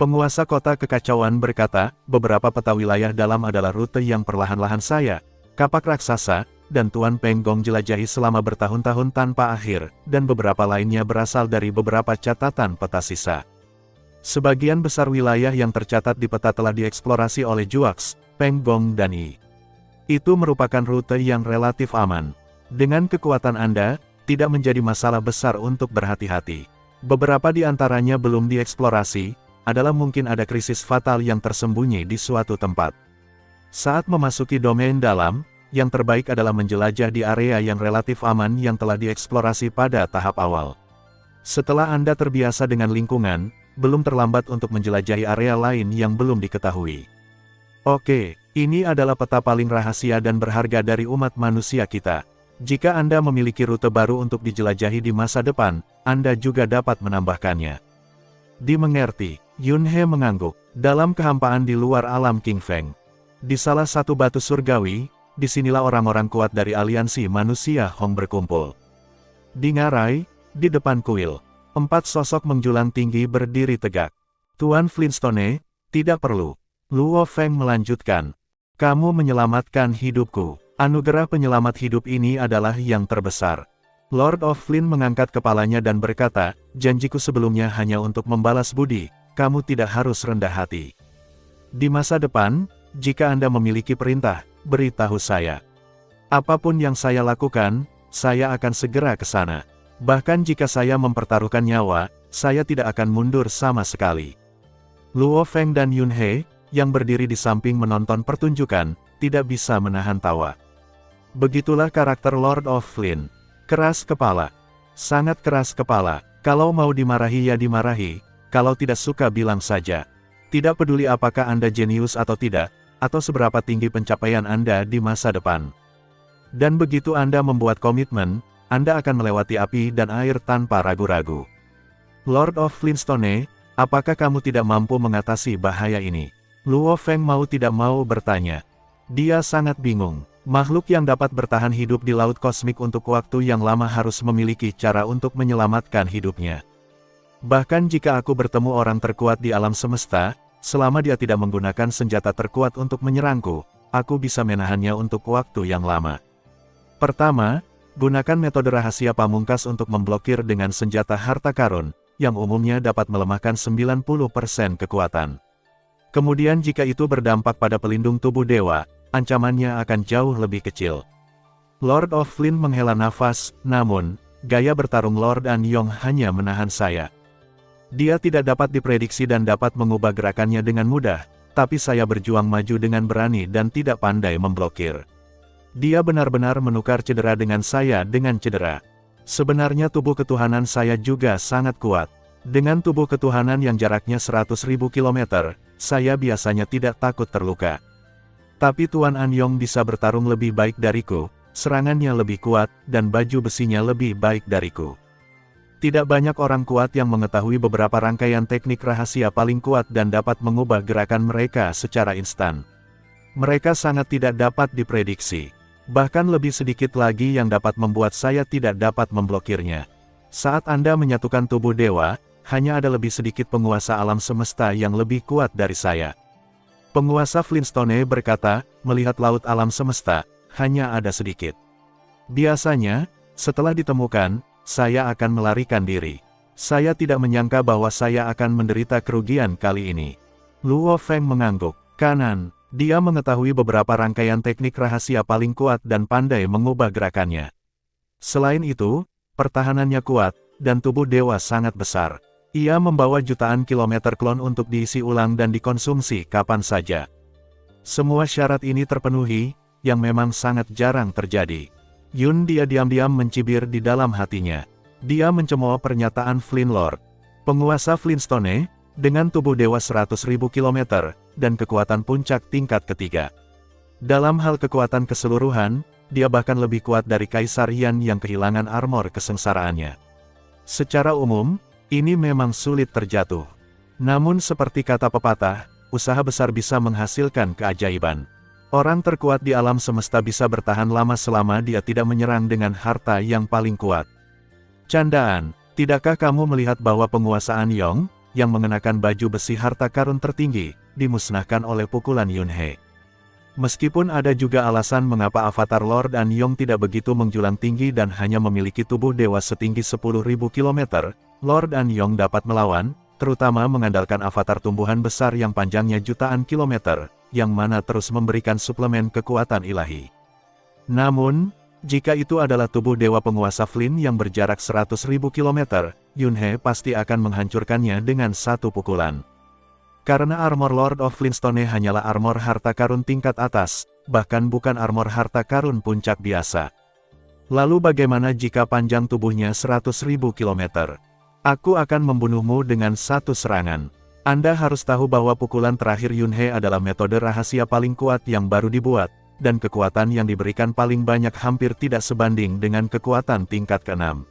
Penguasa kota kekacauan berkata, beberapa peta wilayah dalam adalah rute yang perlahan-lahan saya, kapak raksasa, dan Tuan Peng Gong jelajahi selama bertahun-tahun tanpa akhir, dan beberapa lainnya berasal dari beberapa catatan peta sisa. Sebagian besar wilayah yang tercatat di peta telah dieksplorasi oleh Juax, Peng Gong dan Yi. Itu merupakan rute yang relatif aman. Dengan kekuatan Anda, tidak menjadi masalah besar untuk berhati-hati. Beberapa di antaranya belum dieksplorasi, adalah mungkin ada krisis fatal yang tersembunyi di suatu tempat. Saat memasuki domain dalam, yang terbaik adalah menjelajah di area yang relatif aman yang telah dieksplorasi pada tahap awal. Setelah Anda terbiasa dengan lingkungan, belum terlambat untuk menjelajahi area lain yang belum diketahui. Oke, ini adalah peta paling rahasia dan berharga dari umat manusia kita. Jika Anda memiliki rute baru untuk dijelajahi di masa depan, Anda juga dapat menambahkannya. Dimengerti, Yun He mengangguk. Dalam kehampaan di luar alam King Feng, di salah satu batu surgawi, disinilah orang-orang kuat dari aliansi manusia Hong berkumpul. Di ngarai, di depan kuil, 4 sosok menjulang tinggi berdiri tegak. Tuan Flintstone, tidak perlu. Luo Feng melanjutkan. Kamu menyelamatkan hidupku. Anugerah penyelamat hidup ini adalah yang terbesar. Lord of Flint mengangkat kepalanya dan berkata, janjiku sebelumnya hanya untuk membalas budi, kamu tidak harus rendah hati. Di masa depan, jika Anda memiliki perintah, beritahu saya. Apapun yang saya lakukan, saya akan segera ke sana. Bahkan jika saya mempertaruhkan nyawa, saya tidak akan mundur sama sekali. Luo Feng dan Yun He, yang berdiri di samping menonton pertunjukan, tidak bisa menahan tawa. Begitulah karakter Lord of Flint. Keras kepala. Sangat keras kepala. Kalau mau dimarahi ya dimarahi, kalau tidak suka bilang saja. Tidak peduli apakah Anda jenius atau tidak, atau seberapa tinggi pencapaian Anda di masa depan. Dan begitu Anda membuat komitmen, Anda akan melewati api dan air tanpa ragu-ragu. Lord of Flintstone, apakah kamu tidak mampu mengatasi bahaya ini? Luo Feng mau tidak mau bertanya. Dia sangat bingung. Makhluk yang dapat bertahan hidup di laut kosmik untuk waktu yang lama harus memiliki cara untuk menyelamatkan hidupnya. Bahkan jika aku bertemu orang terkuat di alam semesta, selama dia tidak menggunakan senjata terkuat untuk menyerangku, aku bisa menahannya untuk waktu yang lama. Pertama, gunakan metode rahasia pamungkas untuk memblokir dengan senjata harta karun, yang umumnya dapat melemahkan 90% kekuatan. Kemudian jika itu berdampak pada pelindung tubuh dewa, ancamannya akan jauh lebih kecil. Lord of Flint menghela nafas, namun, gaya bertarung Lord An Yong hanya menahan saya. Dia tidak dapat diprediksi dan dapat mengubah gerakannya dengan mudah, tapi saya berjuang maju dengan berani dan tidak pandai memblokir. Dia benar-benar menukar cedera dengan saya dengan cedera. Sebenarnya tubuh ketuhanan saya juga sangat kuat. Dengan tubuh ketuhanan yang jaraknya 100.000 kilometer, saya biasanya tidak takut terluka. Tapi Tuan An Yong bisa bertarung lebih baik dariku, serangannya lebih kuat, dan baju besinya lebih baik dariku. Tidak banyak orang kuat yang mengetahui beberapa rangkaian teknik rahasia paling kuat dan dapat mengubah gerakan mereka secara instan. Mereka sangat tidak dapat diprediksi. Bahkan lebih sedikit lagi yang dapat membuat saya tidak dapat memblokirnya. Saat Anda menyatukan tubuh dewa, hanya ada lebih sedikit penguasa alam semesta yang lebih kuat dari saya. Penguasa Flintstone berkata, melihat laut alam semesta, hanya ada sedikit. Biasanya, setelah ditemukan, saya akan melarikan diri. Saya tidak menyangka bahwa saya akan menderita kerugian kali ini. Luo Feng mengangguk. Kanan, dia mengetahui beberapa rangkaian teknik rahasia paling kuat dan pandai mengubah gerakannya. Selain itu, pertahanannya kuat, dan tubuh dewa sangat besar. Ia membawa jutaan kilometer klon untuk diisi ulang dan dikonsumsi kapan saja. Semua syarat ini terpenuhi, yang memang sangat jarang terjadi. Yun dia diam-diam mencibir di dalam hatinya. Dia mencemooh pernyataan Flint Lord. Penguasa Flintstone, dengan tubuh dewa 100.000 kilometer, dan kekuatan puncak tingkat ketiga. Dalam hal kekuatan keseluruhan, dia bahkan lebih kuat dari Kaisar Yan yang kehilangan armor kesengsaraannya. Secara umum, ini memang sulit terjatuh. Namun seperti kata pepatah, usaha besar bisa menghasilkan keajaiban. Orang terkuat di alam semesta bisa bertahan lama selama dia tidak menyerang dengan harta yang paling kuat. Candaan, tidakkah kamu melihat bahwa penguasa An Yong, yang mengenakan baju besi harta karun tertinggi, dimusnahkan oleh pukulan Yun He? Meskipun ada juga alasan mengapa avatar Lord Anyong tidak begitu menjulang tinggi dan hanya memiliki tubuh dewa setinggi 10.000 km, Lord Anyong dapat melawan, terutama mengandalkan avatar tumbuhan besar yang panjangnya jutaan kilometer, yang mana terus memberikan suplemen kekuatan ilahi. Namun, jika itu adalah tubuh dewa penguasa Flynn yang berjarak 100.000 km, Yunhe pasti akan menghancurkannya dengan satu pukulan. Karena armor Lord of Flintstone hanyalah armor harta karun tingkat atas, bahkan bukan armor harta karun puncak biasa. Lalu bagaimana jika panjang tubuhnya 100.000 km? Aku akan membunuhmu dengan satu serangan. Anda harus tahu bahwa pukulan terakhir Yunhe adalah metode rahasia paling kuat yang baru dibuat, dan kekuatan yang diberikan paling banyak hampir tidak sebanding dengan kekuatan tingkat ke-6.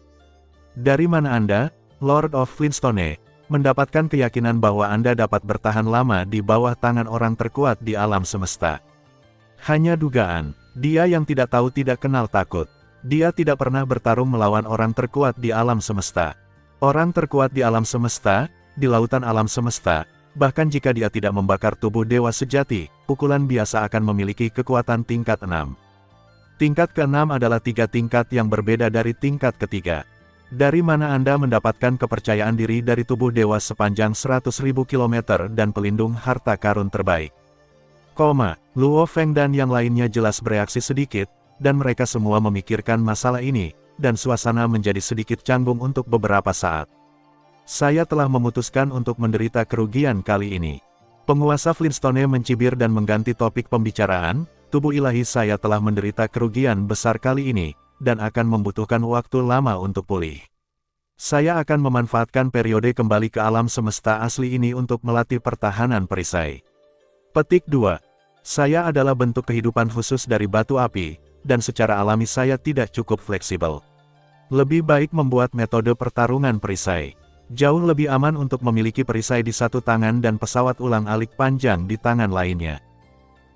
Dari mana Anda, Lord of Flintstone, mendapatkan keyakinan bahwa Anda dapat bertahan lama di bawah tangan orang terkuat di alam semesta? Hanya dugaan. Dia yang tidak tahu tidak kenal takut. Dia tidak pernah bertarung melawan orang terkuat di alam semesta. Orang terkuat di alam semesta, di lautan alam semesta, bahkan jika dia tidak membakar tubuh dewa sejati, pukulan biasa akan memiliki kekuatan tingkat 6. Tingkat ke-6 adalah 3 tingkat yang berbeda dari tingkat ketiga. Dari mana Anda mendapatkan kepercayaan diri dari tubuh dewa sepanjang 100.000 km dan pelindung harta karun terbaik? Luo Feng dan yang lainnya jelas bereaksi sedikit, dan mereka semua memikirkan masalah ini, dan suasana menjadi sedikit canggung untuk beberapa saat. Saya telah memutuskan untuk menderita kerugian kali ini. Penguasa Flintstone mencibir dan mengganti topik pembicaraan, tubuh ilahi saya telah menderita kerugian besar kali ini, dan akan membutuhkan waktu lama untuk pulih. Saya akan memanfaatkan periode kembali ke alam semesta asli ini untuk melatih pertahanan perisai. Petik 2. Saya adalah bentuk kehidupan khusus dari batu api, dan secara alami saya tidak cukup fleksibel. Lebih baik membuat metode pertarungan perisai. Jauh lebih aman untuk memiliki perisai di satu tangan dan pesawat ulang-alik panjang di tangan lainnya.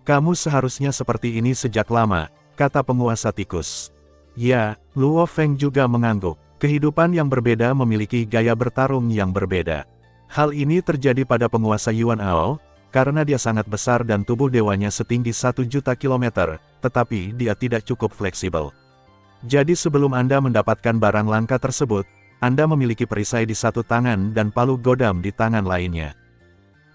Kamu seharusnya seperti ini sejak lama, kata penguasa tikus. Ya, Luo Feng juga mengangguk. Kehidupan yang berbeda memiliki gaya bertarung yang berbeda. Hal ini terjadi pada penguasa Yuan Ao, karena dia sangat besar dan tubuh dewanya setinggi 1 juta kilometer, tetapi dia tidak cukup fleksibel. Jadi sebelum Anda mendapatkan barang langka tersebut, Anda memiliki perisai di satu tangan dan palu godam di tangan lainnya.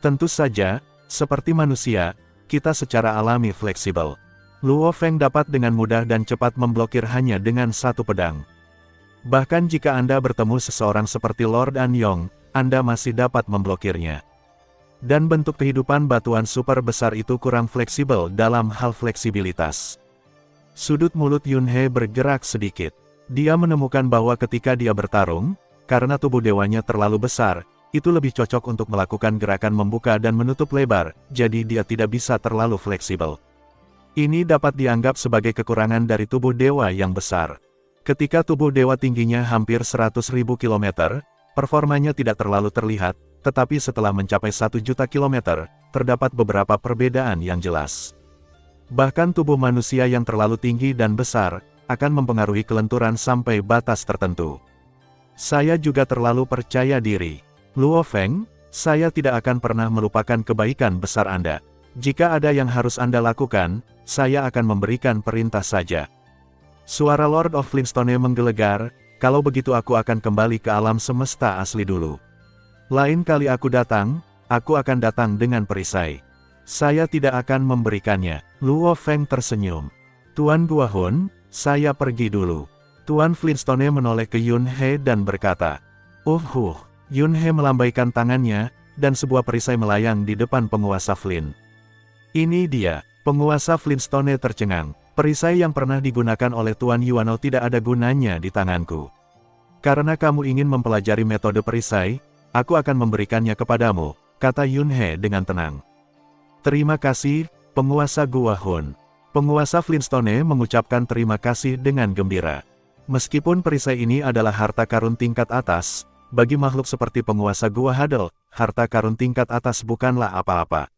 Tentu saja, seperti manusia, kita secara alami fleksibel. Luo Feng dapat dengan mudah dan cepat memblokir hanya dengan satu pedang. Bahkan jika Anda bertemu seseorang seperti Lord Anyong, Anda masih dapat memblokirnya. Dan bentuk kehidupan batuan super besar itu kurang fleksibel dalam hal fleksibilitas. Sudut mulut Yunhe bergerak sedikit. Dia menemukan bahwa ketika dia bertarung, karena tubuh dewanya terlalu besar, itu lebih cocok untuk melakukan gerakan membuka dan menutup lebar, jadi dia tidak bisa terlalu fleksibel. Ini dapat dianggap sebagai kekurangan dari tubuh dewa yang besar. Ketika tubuh dewa tingginya hampir 100.000 km, performanya tidak terlalu terlihat, tetapi setelah mencapai 1 juta kilometer, terdapat beberapa perbedaan yang jelas. Bahkan tubuh manusia yang terlalu tinggi dan besar, akan mempengaruhi kelenturan sampai batas tertentu. Saya juga terlalu percaya diri. Luo Feng, saya tidak akan pernah melupakan kebaikan besar Anda. Jika ada yang harus Anda lakukan, saya akan memberikan perintah saja. Suara Lord of Flintstone menggelegar, kalau begitu aku akan kembali ke alam semesta asli dulu. Lain kali aku datang, aku akan datang dengan perisai. Saya tidak akan memberikannya. Luo Feng tersenyum. Tuan Guahun, saya pergi dulu. Tuan Flintstone menoleh ke Yunhe dan berkata, Yunhe melambaikan tangannya, dan sebuah perisai melayang di depan penguasa Flint. Ini dia. Penguasa Flintstone tercengang. Perisai yang pernah digunakan oleh Tuan Yuano tidak ada gunanya di tanganku. Karena kamu ingin mempelajari metode perisai, aku akan memberikannya kepadamu, kata Yunhe dengan tenang. Terima kasih, penguasa Guahun. Penguasa Flintstone mengucapkan terima kasih dengan gembira. Meskipun perisai ini adalah harta karun tingkat atas, bagi makhluk seperti penguasa Gua Hadel, harta karun tingkat atas bukanlah apa-apa.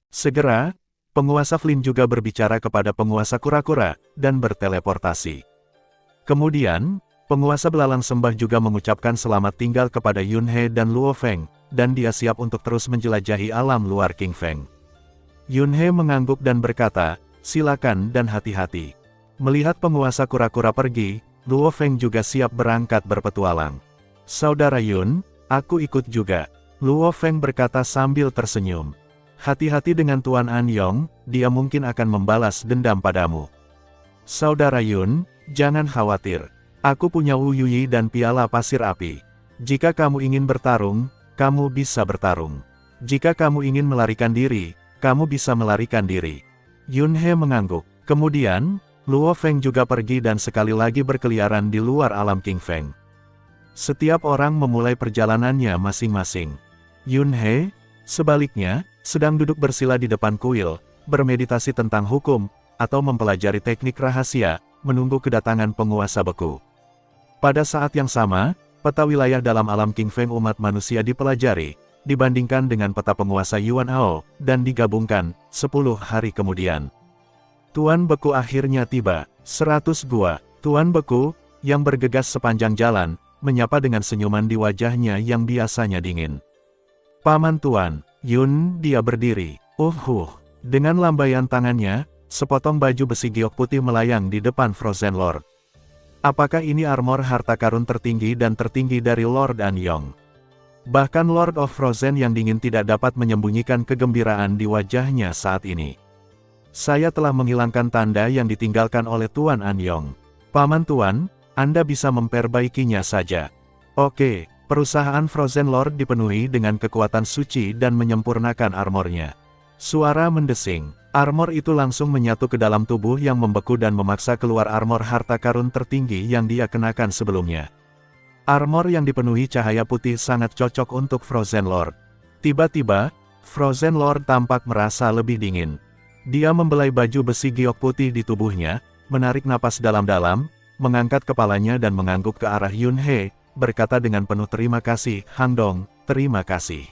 Segera, penguasa Flint juga berbicara kepada penguasa kura-kura, dan berteleportasi. Kemudian, penguasa belalang sembah juga mengucapkan selamat tinggal kepada Yunhe dan Luo Feng, dan dia siap untuk terus menjelajahi alam luar King Feng. Yunhe mengangguk dan berkata, silakan dan hati-hati. Melihat penguasa kura-kura pergi, Luo Feng juga siap berangkat berpetualang. Saudara Yun, aku ikut juga. Luo Feng berkata sambil tersenyum. Hati-hati dengan Tuan An Yong, dia mungkin akan membalas dendam padamu. Saudara Yun, jangan khawatir. Aku punya Wu Yuyi dan piala pasir api. Jika kamu ingin bertarung, kamu bisa bertarung. Jika kamu ingin melarikan diri, kamu bisa melarikan diri. Yunhe mengangguk. Kemudian, Luo Feng juga pergi dan sekali lagi berkeliaran di luar alam King Feng. Setiap orang memulai perjalanannya masing-masing. Yunhe, sebaliknya, sedang duduk bersila di depan kuil, bermeditasi tentang hukum, atau mempelajari teknik rahasia, menunggu kedatangan penguasa beku. Pada saat yang sama, peta wilayah dalam alam King Feng umat manusia dipelajari, dibandingkan dengan peta penguasa Yuan Hao, dan digabungkan, 10 hari kemudian. Tuan Beku akhirnya tiba. 100 gua. Tuan Beku, yang bergegas sepanjang jalan, menyapa dengan senyuman di wajahnya yang biasanya dingin. Paman Tuan, Yun, dia berdiri. Dengan lambaian tangannya, sepotong baju besi giok putih melayang di depan Frozen Lord. Apakah ini armor harta karun tertinggi dan tertinggi dari Lord An Yong? Bahkan Lord of Frozen yang dingin tidak dapat menyembunyikan kegembiraan di wajahnya saat ini. Saya telah menghilangkan tanda yang ditinggalkan oleh Tuan An Yong. Paman Tuan, Anda bisa memperbaikinya saja. Oke, perusahaan Frozen Lord dipenuhi dengan kekuatan suci dan menyempurnakan armornya. Suara mendesing. Armor itu langsung menyatu ke dalam tubuh yang membeku dan memaksa keluar armor harta karun tertinggi yang dia kenakan sebelumnya. Armor yang dipenuhi cahaya putih sangat cocok untuk Frozen Lord. Tiba-tiba, Frozen Lord tampak merasa lebih dingin. Dia membelai baju besi giok putih di tubuhnya, menarik napas dalam-dalam, mengangkat kepalanya dan mengangguk ke arah Yunhe, berkata dengan penuh terima kasih, Hang Dong, terima kasih.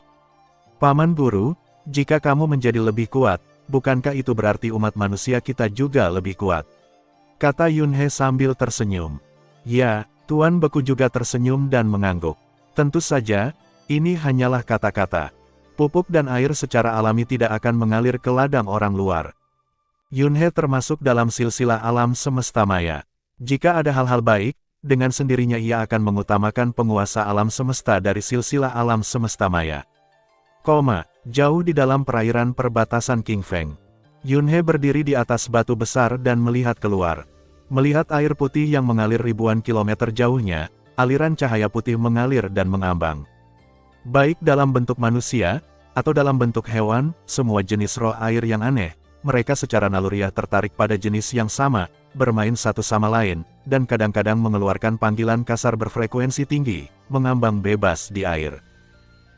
Paman Guru, jika kamu menjadi lebih kuat, bukankah itu berarti umat manusia kita juga lebih kuat? Kata Yunhe sambil tersenyum. Ya, Tuan Beku juga tersenyum dan mengangguk. Tentu saja, ini hanyalah kata-kata. Pupuk dan air secara alami tidak akan mengalir ke ladang orang luar. Yunhe termasuk dalam silsilah alam semesta maya. Jika ada hal-hal baik, dengan sendirinya ia akan mengutamakan penguasa alam semesta dari silsilah alam semesta maya. Jauh di dalam perairan perbatasan King Feng. Yunhe berdiri di atas batu besar dan melihat keluar. Melihat air putih yang mengalir ribuan kilometer jauhnya, aliran cahaya putih mengalir dan mengambang. Baik dalam bentuk manusia, atau dalam bentuk hewan, semua jenis roh air yang aneh, mereka secara naluriah tertarik pada jenis yang sama, bermain satu sama lain, dan kadang-kadang mengeluarkan panggilan kasar berfrekuensi tinggi, mengambang bebas di air.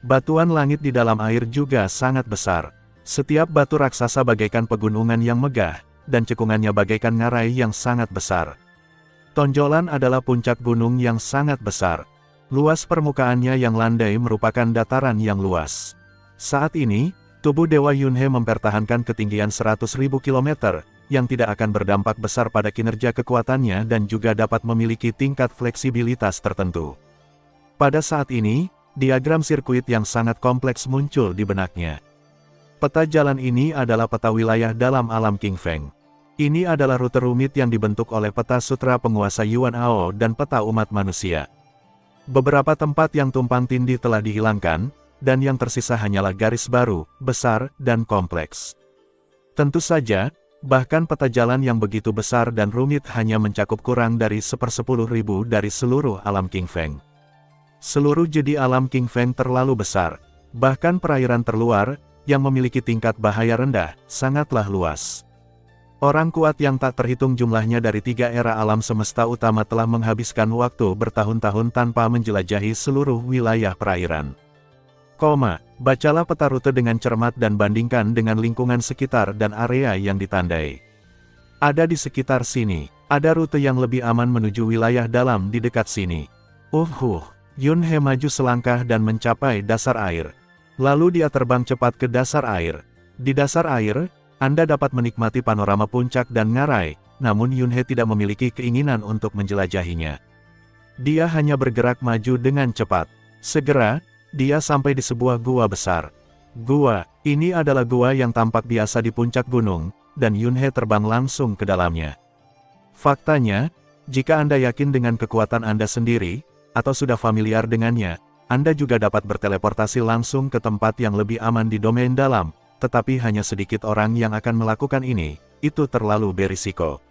Batuan langit di dalam air juga sangat besar. Setiap batu raksasa bagaikan pegunungan yang megah, dan cekungannya bagaikan ngarai yang sangat besar. Tonjolan adalah puncak gunung yang sangat besar. Luas permukaannya yang landai merupakan dataran yang luas. Saat ini, tubuh Dewa Yunhe mempertahankan ketinggian 100.000 km, yang tidak akan berdampak besar pada kinerja kekuatannya dan juga dapat memiliki tingkat fleksibilitas tertentu. Pada saat ini, diagram sirkuit yang sangat kompleks muncul di benaknya. Peta jalan ini adalah peta wilayah dalam alam King Feng. Ini adalah rute rumit yang dibentuk oleh peta sutra penguasa Yuan Hao dan peta umat manusia. Beberapa tempat yang tumpang tindih telah dihilangkan, dan yang tersisa hanyalah garis baru, besar, dan kompleks. Tentu saja, bahkan peta jalan yang begitu besar dan rumit hanya mencakup kurang dari 1/10.000 dari seluruh alam King Feng. Seluruh jadi alam King Feng terlalu besar, bahkan perairan terluar, yang memiliki tingkat bahaya rendah, sangatlah luas. Orang kuat yang tak terhitung jumlahnya dari 3 era alam semesta utama telah menghabiskan waktu bertahun-tahun tanpa menjelajahi seluruh wilayah perairan. Bacalah peta rute dengan cermat dan bandingkan dengan lingkungan sekitar dan area yang ditandai. Ada di sekitar sini, ada rute yang lebih aman menuju wilayah dalam di dekat sini. Yunhe maju selangkah dan mencapai dasar air. Lalu dia terbang cepat ke dasar air. Di dasar air, Anda dapat menikmati panorama puncak dan ngarai, namun Yunhe tidak memiliki keinginan untuk menjelajahinya. Dia hanya bergerak maju dengan cepat. Segera, dia sampai di sebuah gua besar. Gua, ini adalah gua yang tampak biasa di puncak gunung, dan Yunhe terbang langsung ke dalamnya. Faktanya, jika Anda yakin dengan kekuatan Anda sendiri, atau sudah familiar dengannya, Anda juga dapat berteleportasi langsung ke tempat yang lebih aman di domain dalam, tetapi hanya sedikit orang yang akan melakukan ini, itu terlalu berisiko.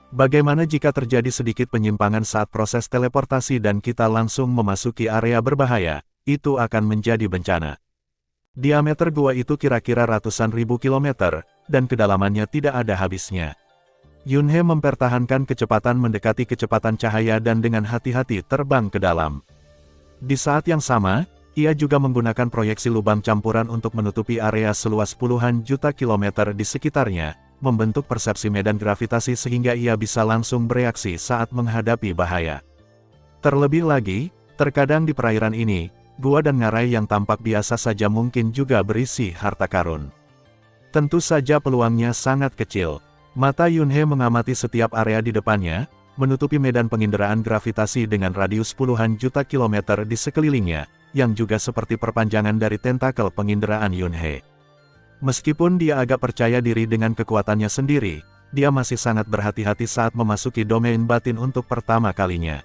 Bagaimana jika terjadi sedikit penyimpangan saat proses teleportasi dan kita langsung memasuki area berbahaya, itu akan menjadi bencana. Diameter gua itu kira-kira ratusan ribu kilometer, dan kedalamannya tidak ada habisnya. Yunhe mempertahankan kecepatan mendekati kecepatan cahaya dan dengan hati-hati terbang ke dalam. Di saat yang sama, ia juga menggunakan proyeksi lubang campuran untuk menutupi area seluas puluhan juta kilometer di sekitarnya, membentuk persepsi medan gravitasi sehingga ia bisa langsung bereaksi saat menghadapi bahaya. Terlebih lagi, terkadang di perairan ini, gua dan ngarai yang tampak biasa saja mungkin juga berisi harta karun. Tentu saja peluangnya sangat kecil. Mata Yunhe mengamati setiap area di depannya, menutupi medan penginderaan gravitasi dengan radius puluhan juta kilometer di sekelilingnya, yang juga seperti perpanjangan dari tentakel penginderaan Yunhe. Meskipun dia agak percaya diri dengan kekuatannya sendiri, dia masih sangat berhati-hati saat memasuki domain batin untuk pertama kalinya.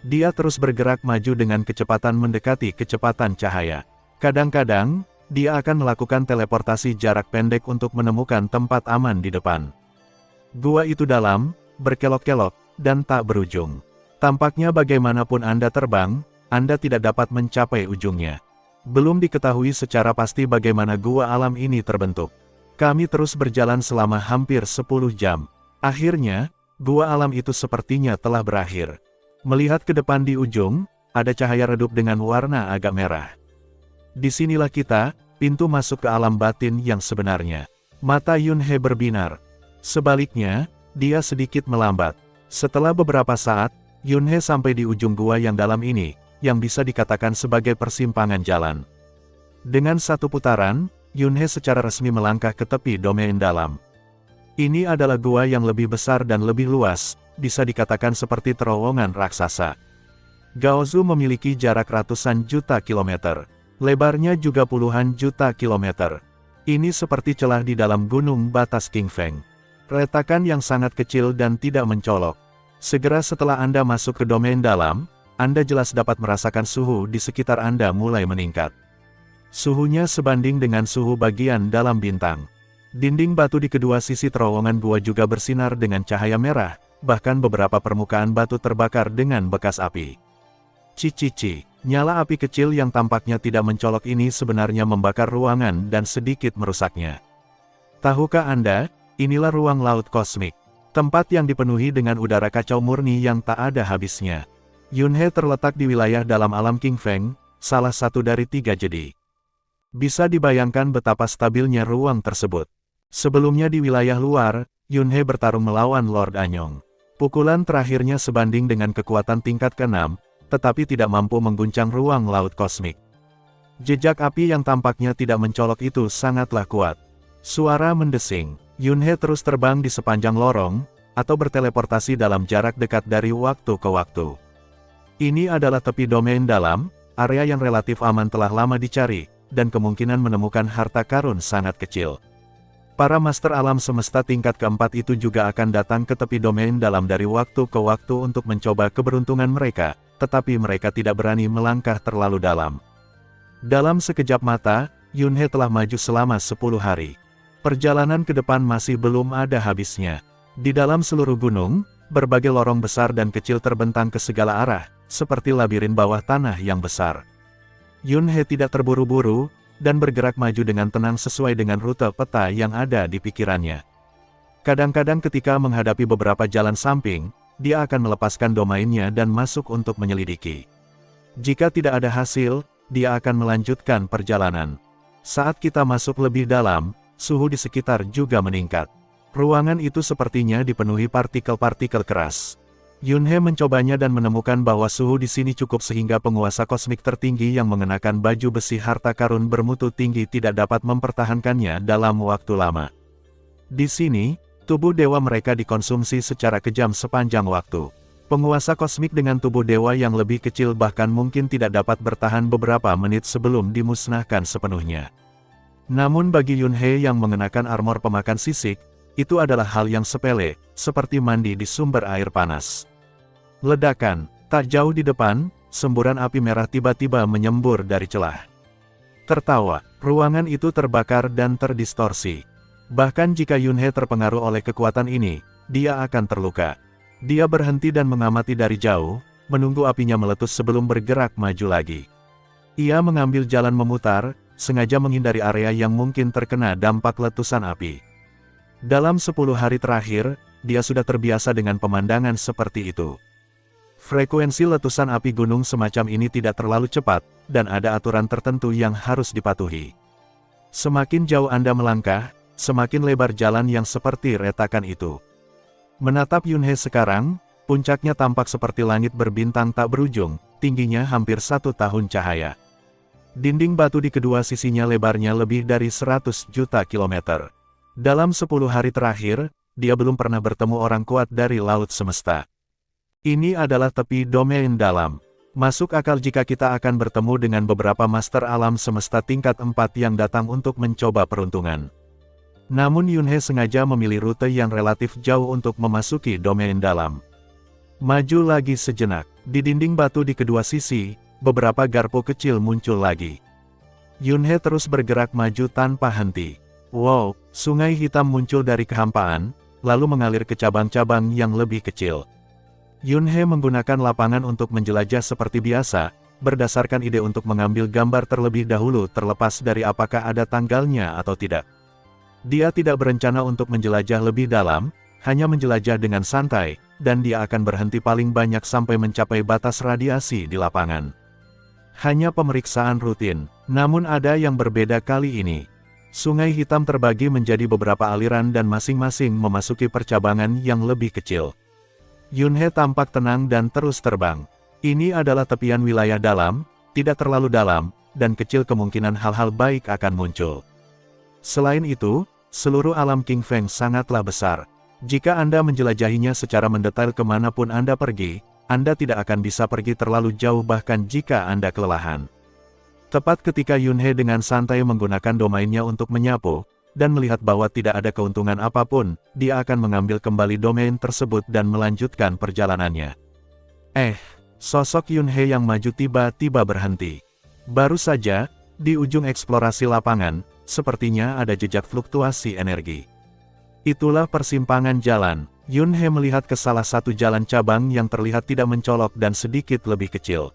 Dia terus bergerak maju dengan kecepatan mendekati kecepatan cahaya. Kadang-kadang, dia akan melakukan teleportasi jarak pendek untuk menemukan tempat aman di depan. Gua itu dalam, berkelok-kelok, dan tak berujung. Tampaknya bagaimanapun Anda terbang, Anda tidak dapat mencapai ujungnya. Belum diketahui secara pasti bagaimana gua alam ini terbentuk. Kami terus berjalan selama hampir 10 jam. Akhirnya, gua alam itu sepertinya telah berakhir. Melihat ke depan di ujung, ada cahaya redup dengan warna agak merah. Disinilah kita, pintu masuk ke alam batin yang sebenarnya. Mata Yunhe berbinar. Sebaliknya, dia sedikit melambat. Setelah beberapa saat, Yunhe sampai di ujung gua yang dalam ini, yang bisa dikatakan sebagai persimpangan jalan. Dengan satu putaran, Yunhe secara resmi melangkah ke tepi domain dalam. Ini adalah gua yang lebih besar dan lebih luas, bisa dikatakan seperti terowongan raksasa. Gaozu memiliki jarak ratusan juta kilometer. Lebarnya juga puluhan juta kilometer. Ini seperti celah di dalam gunung batas Qingfeng. Retakan yang sangat kecil dan tidak mencolok. Segera setelah Anda masuk ke domain dalam, Anda jelas dapat merasakan suhu di sekitar Anda mulai meningkat. Suhunya sebanding dengan suhu bagian dalam bintang. Dinding batu di kedua sisi terowongan gua juga bersinar dengan cahaya merah, bahkan beberapa permukaan batu terbakar dengan bekas api. Cici, nyala api kecil yang tampaknya tidak mencolok ini sebenarnya membakar ruangan dan sedikit merusaknya. Tahukah Anda, inilah ruang laut kosmik. Tempat yang dipenuhi dengan udara kacau murni yang tak ada habisnya. Yunhe terletak di wilayah dalam alam Qingfeng, salah satu dari 3 jedi. Bisa dibayangkan betapa stabilnya ruang tersebut. Sebelumnya di wilayah luar, Yunhe bertarung melawan Lord Anyong. Pukulan terakhirnya sebanding dengan kekuatan tingkat ke-6, tetapi tidak mampu mengguncang ruang laut kosmik. Jejak api yang tampaknya tidak mencolok itu sangatlah kuat. Suara mendesing. Yunhe terus terbang di sepanjang lorong, atau berteleportasi dalam jarak dekat dari waktu ke waktu. Ini adalah tepi domain dalam, area yang relatif aman telah lama dicari, dan kemungkinan menemukan harta karun sangat kecil. Para master alam semesta tingkat keempat itu juga akan datang ke tepi domain dalam dari waktu ke waktu untuk mencoba keberuntungan mereka, tetapi mereka tidak berani melangkah terlalu dalam. Dalam sekejap mata, Yunhe telah maju selama 10 hari. Perjalanan ke depan masih belum ada habisnya. Di dalam seluruh gunung, berbagai lorong besar dan kecil terbentang ke segala arah, seperti labirin bawah tanah yang besar. Yunhe tidak terburu-buru, dan bergerak maju dengan tenang sesuai dengan rute peta yang ada di pikirannya. Kadang-kadang ketika menghadapi beberapa jalan samping, dia akan melepaskan domainnya dan masuk untuk menyelidiki. Jika tidak ada hasil, dia akan melanjutkan perjalanan. Saat kita masuk lebih dalam, suhu di sekitar juga meningkat. Ruangan itu sepertinya dipenuhi partikel-partikel keras. Yunhe mencobanya dan menemukan bahwa suhu di sini cukup sehingga penguasa kosmik tertinggi yang mengenakan baju besi harta karun bermutu tinggi tidak dapat mempertahankannya dalam waktu lama. Di sini, tubuh dewa mereka dikonsumsi secara kejam sepanjang waktu. Penguasa kosmik dengan tubuh dewa yang lebih kecil bahkan mungkin tidak dapat bertahan beberapa menit sebelum dimusnahkan sepenuhnya. Namun bagi Yunhei yang mengenakan armor pemakan sisik, itu adalah hal yang sepele, seperti mandi di sumber air panas. Ledakan, tak jauh di depan, semburan api merah tiba-tiba menyembur dari celah. Tertawa, ruangan itu terbakar dan terdistorsi. Bahkan jika Yunhei terpengaruh oleh kekuatan ini, dia akan terluka. Dia berhenti dan mengamati dari jauh, menunggu apinya meletus sebelum bergerak maju lagi. Ia mengambil jalan memutar, sengaja menghindari area yang mungkin terkena dampak letusan api. Dalam 10 hari terakhir, dia sudah terbiasa dengan pemandangan seperti itu. Frekuensi letusan api gunung semacam ini tidak terlalu cepat, dan ada aturan tertentu yang harus dipatuhi. Semakin jauh Anda melangkah, semakin lebar jalan yang seperti retakan itu. Menatap Yunhei sekarang, puncaknya tampak seperti langit berbintang tak berujung, tingginya hampir 1 tahun cahaya. Dinding batu di kedua sisinya lebarnya lebih dari 100 juta kilometer. Dalam 10 hari terakhir, dia belum pernah bertemu orang kuat dari laut semesta. Ini adalah tepi domain dalam. Masuk akal jika kita akan bertemu dengan beberapa master alam semesta tingkat 4 yang datang untuk mencoba peruntungan. Namun Yunhei sengaja memilih rute yang relatif jauh untuk memasuki domain dalam. Maju lagi sejenak, di dinding batu di kedua sisi, beberapa garpu kecil muncul lagi. Yunhei terus bergerak maju tanpa henti. Wow, sungai hitam muncul dari kehampaan, lalu mengalir ke cabang-cabang yang lebih kecil. Yunhei menggunakan lapangan untuk menjelajah seperti biasa, berdasarkan ide untuk mengambil gambar terlebih dahulu terlepas dari apakah ada tanggalnya atau tidak. Dia tidak berencana untuk menjelajah lebih dalam, hanya menjelajah dengan santai, dan dia akan berhenti paling banyak sampai mencapai batas radiasi di lapangan. Hanya pemeriksaan rutin, namun ada yang berbeda kali ini. Sungai hitam terbagi menjadi beberapa aliran dan masing-masing memasuki percabangan yang lebih kecil. Yunhei tampak tenang dan terus terbang. Ini adalah tepian wilayah dalam, tidak terlalu dalam, dan kecil kemungkinan hal-hal baik akan muncul. Selain itu, seluruh alam King Feng sangatlah besar. Jika Anda menjelajahinya secara mendetail kemanapun Anda pergi, Anda tidak akan bisa pergi terlalu jauh bahkan jika Anda kelelahan. Tepat ketika Yunhei dengan santai menggunakan domainnya untuk menyapu, dan melihat bahwa tidak ada keuntungan apapun, dia akan mengambil kembali domain tersebut dan melanjutkan perjalanannya. Sosok Yunhei yang maju tiba-tiba berhenti. Baru saja, di ujung eksplorasi lapangan, sepertinya ada jejak fluktuasi energi. Itulah persimpangan jalan. Yunhei melihat ke salah satu jalan cabang yang terlihat tidak mencolok dan sedikit lebih kecil.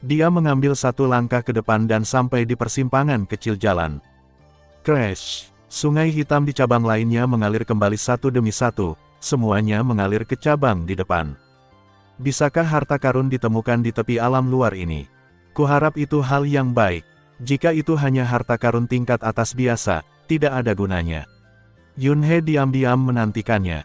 Dia mengambil satu langkah ke depan dan sampai di persimpangan kecil jalan. Crash! Sungai hitam di cabang lainnya mengalir kembali satu demi satu, semuanya mengalir ke cabang di depan. Bisakah harta karun ditemukan di tepi alam luar ini? Kuharap itu hal yang baik. Jika itu hanya harta karun tingkat atas biasa, tidak ada gunanya. Yunhei diam-diam menantikannya.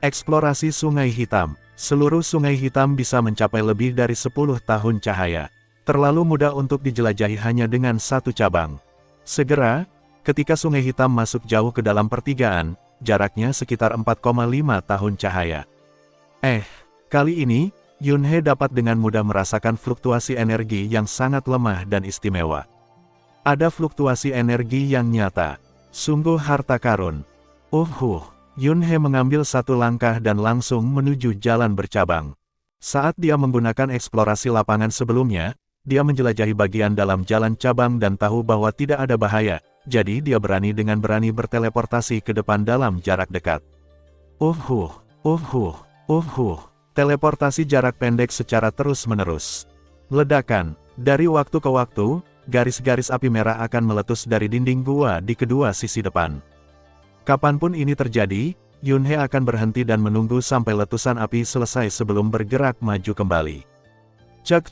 Eksplorasi sungai hitam. Seluruh sungai hitam bisa mencapai lebih dari 10 tahun cahaya. Terlalu mudah untuk dijelajahi hanya dengan satu cabang. Segera, ketika sungai hitam masuk jauh ke dalam pertigaan, jaraknya sekitar 4,5 tahun cahaya. Kali ini, Yunhei dapat dengan mudah merasakan fluktuasi energi yang sangat lemah dan istimewa. Ada fluktuasi energi yang nyata. Sungguh harta karun. Yunhei mengambil satu langkah dan langsung menuju jalan bercabang. Saat dia menggunakan eksplorasi lapangan sebelumnya, dia menjelajahi bagian dalam jalan cabang dan tahu bahwa tidak ada bahaya, jadi dia berani berteleportasi ke depan dalam jarak dekat. Teleportasi jarak pendek secara terus-menerus. Ledakan. Dari waktu ke waktu, garis-garis api merah akan meletus dari dinding gua di kedua sisi depan. Kapanpun ini terjadi, Yunhei akan berhenti dan menunggu sampai letusan api selesai sebelum bergerak maju kembali. Cek,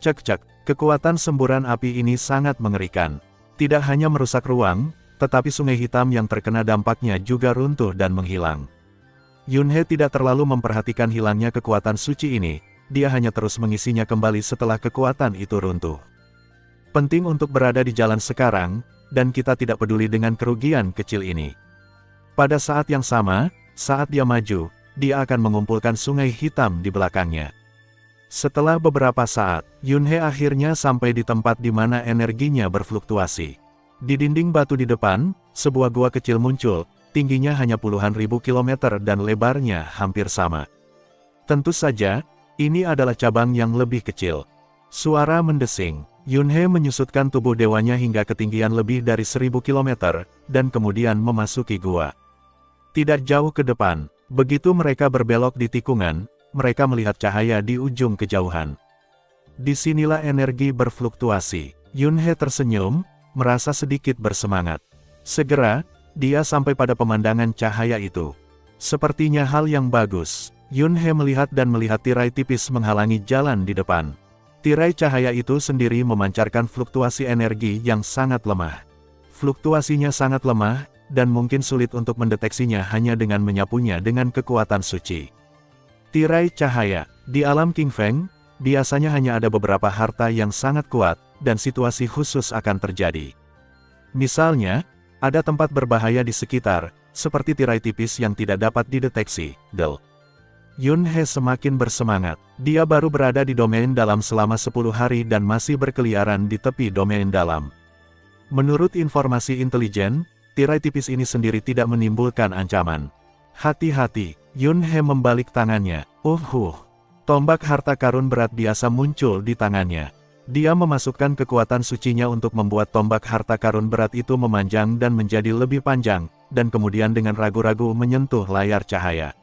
kekuatan semburan api ini sangat mengerikan. Tidak hanya merusak ruang, tetapi sungai hitam yang terkena dampaknya juga runtuh dan menghilang. Yunhei tidak terlalu memperhatikan hilangnya kekuatan suci ini, dia hanya terus mengisinya kembali setelah kekuatan itu runtuh. Penting untuk berada di jalan sekarang, dan kita tidak peduli dengan kerugian kecil ini. Pada saat yang sama, saat dia maju, dia akan mengumpulkan sungai hitam di belakangnya. Setelah beberapa saat, Yunhe akhirnya sampai di tempat di mana energinya berfluktuasi. Di dinding batu di depan, sebuah gua kecil muncul, tingginya hanya puluhan ribu kilometer dan lebarnya hampir sama. Tentu saja, ini adalah cabang yang lebih kecil. Suara mendesing. Yunhe menyusutkan tubuh dewanya hingga ketinggian lebih dari 1000 kilometer, dan kemudian memasuki gua. Tidak jauh ke depan, begitu mereka berbelok di tikungan, mereka melihat cahaya di ujung kejauhan. Disinilah energi berfluktuasi. Yunhe tersenyum, merasa sedikit bersemangat. Segera, dia sampai pada pemandangan cahaya itu. Sepertinya hal yang bagus. Yunhe melihat dan melihat tirai tipis menghalangi jalan di depan. Tirai cahaya itu sendiri memancarkan fluktuasi energi yang sangat lemah. Fluktuasinya sangat lemah, dan mungkin sulit untuk mendeteksinya hanya dengan menyapunya dengan kekuatan suci. Tirai cahaya. Di alam King Feng, biasanya hanya ada beberapa harta yang sangat kuat, dan situasi khusus akan terjadi. Misalnya, ada tempat berbahaya di sekitar, seperti tirai tipis yang tidak dapat dideteksi. Yunhe semakin bersemangat. Dia baru berada di domain dalam selama 10 hari dan masih berkeliaran di tepi domain dalam. Menurut informasi intelijen, tirai tipis ini sendiri tidak menimbulkan ancaman. Hati-hati, Yunhe membalik tangannya. Tombak harta karun berat biasa muncul di tangannya. Dia memasukkan kekuatan sucinya untuk membuat tombak harta karun berat itu memanjang dan menjadi lebih panjang, dan kemudian dengan ragu-ragu menyentuh layar cahaya.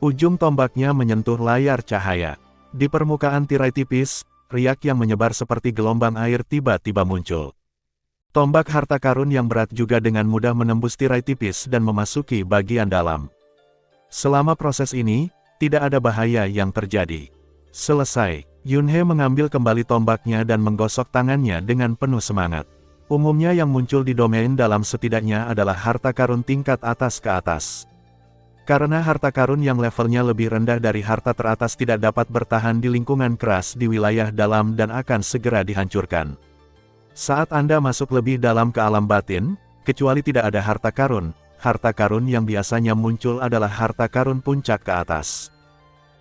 Ujung tombaknya menyentuh layar cahaya. Di permukaan tirai tipis, riak yang menyebar seperti gelombang air tiba-tiba muncul. Tombak harta karun yang berat juga dengan mudah menembus tirai tipis dan memasuki bagian dalam. Selama proses ini, tidak ada bahaya yang terjadi. Selesai, Yunhe mengambil kembali tombaknya dan menggosok tangannya dengan penuh semangat. Umumnya yang muncul di domain dalam setidaknya adalah harta karun tingkat atas ke atas. Karena harta karun yang levelnya lebih rendah dari harta teratas tidak dapat bertahan di lingkungan keras di wilayah dalam dan akan segera dihancurkan. Saat Anda masuk lebih dalam ke alam batin, kecuali tidak ada harta karun yang biasanya muncul adalah harta karun puncak ke atas.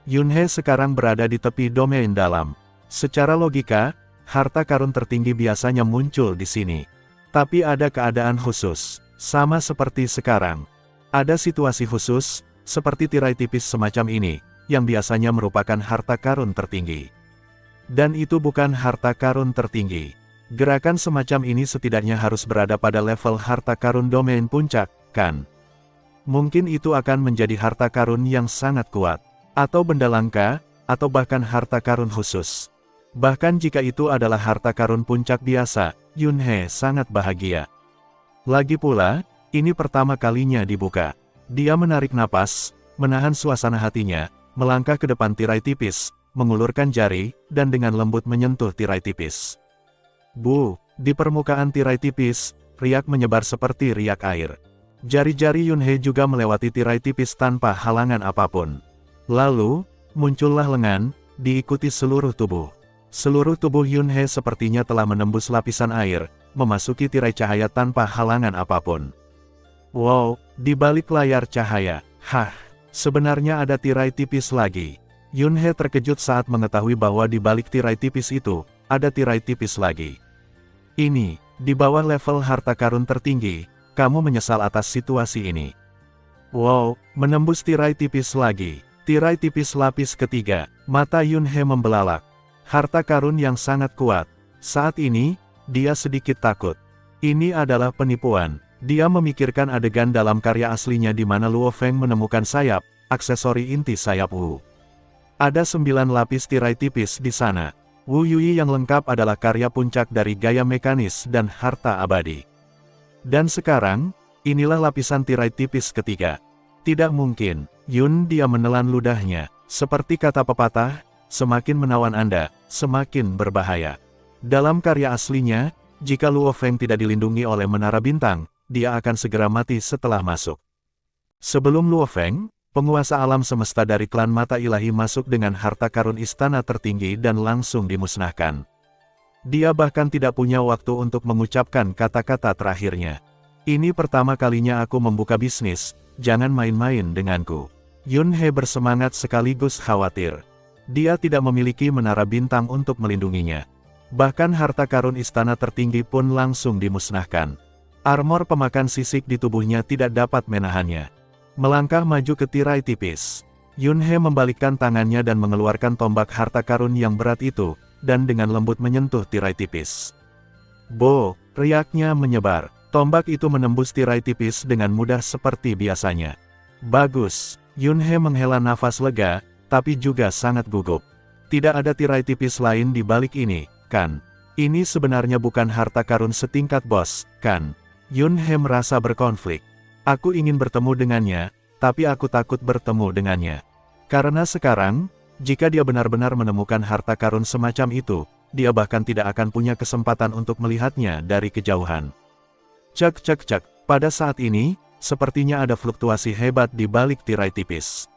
Yunhe sekarang berada di tepi domain dalam. Secara logika, harta karun tertinggi biasanya muncul di sini. Tapi ada keadaan khusus, sama seperti sekarang. Ada situasi khusus, seperti tirai tipis semacam ini, yang biasanya merupakan harta karun tertinggi. Dan itu bukan harta karun tertinggi. Gerakan semacam ini setidaknya harus berada pada level harta karun domain puncak, kan? Mungkin itu akan menjadi harta karun yang sangat kuat, atau benda langka, atau bahkan harta karun khusus. Bahkan jika itu adalah harta karun puncak biasa, Yunhe sangat bahagia. Lagi pula, ini pertama kalinya dibuka. Dia menarik napas, menahan suasana hatinya, melangkah ke depan tirai tipis, mengulurkan jari, dan dengan lembut menyentuh tirai tipis. Di permukaan tirai tipis, riak menyebar seperti riak air. Jari-jari Yunhe juga melewati tirai tipis tanpa halangan apapun. Lalu, muncullah lengan, diikuti seluruh tubuh. Seluruh tubuh Yunhe sepertinya telah menembus lapisan air, memasuki tirai cahaya tanpa halangan apapun. Wow, di balik layar cahaya, sebenarnya ada tirai tipis lagi. Yunhe terkejut saat mengetahui bahwa di balik tirai tipis itu, ada tirai tipis lagi. Ini, di bawah level harta karun tertinggi, kamu menyesal atas situasi ini. Wow, menembus tirai tipis lagi. Tirai tipis lapis ketiga, mata Yunhe membelalak. Harta karun yang sangat kuat. Saat ini, dia sedikit takut. Ini adalah penipuan. Dia memikirkan adegan dalam karya aslinya di mana Luo Feng menemukan sayap, aksesori inti sayap Wu. Ada 9 lapis tirai tipis di sana. Wu Yui yang lengkap adalah karya puncak dari gaya mekanis dan harta abadi. Dan sekarang, inilah lapisan tirai tipis ketiga. Tidak mungkin. Dia menelan ludahnya. Seperti kata pepatah, semakin menawan Anda, semakin berbahaya. Dalam karya aslinya, jika Luo Feng tidak dilindungi oleh menara bintang, dia akan segera mati setelah masuk. Sebelum Luo Feng, penguasa alam semesta dari klan mata ilahi masuk dengan harta karun istana tertinggi dan langsung dimusnahkan. Dia bahkan tidak punya waktu untuk mengucapkan kata-kata terakhirnya. Ini pertama kalinya aku membuka bisnis, jangan main-main denganku. Yunhe bersemangat sekaligus khawatir. Dia tidak memiliki menara bintang untuk melindunginya. Bahkan harta karun istana tertinggi pun langsung dimusnahkan. Armor pemakan sisik di tubuhnya tidak dapat menahannya. Melangkah maju ke tirai tipis. Yunhe membalikkan tangannya dan mengeluarkan tombak harta karun yang berat itu, dan dengan lembut menyentuh tirai tipis. Bo, riaknya menyebar. Tombak itu menembus tirai tipis dengan mudah seperti biasanya. Bagus, Yunhe menghela nafas lega, tapi juga sangat gugup. Tidak ada tirai tipis lain di balik ini, kan? Ini sebenarnya bukan harta karun setingkat bos, kan? Yunhe merasa berkonflik. Aku ingin bertemu dengannya, tapi aku takut bertemu dengannya. Karena sekarang, jika dia benar-benar menemukan harta karun semacam itu, dia bahkan tidak akan punya kesempatan untuk melihatnya dari kejauhan. Cek cek cek, pada saat ini, sepertinya ada fluktuasi hebat di balik tirai tipis.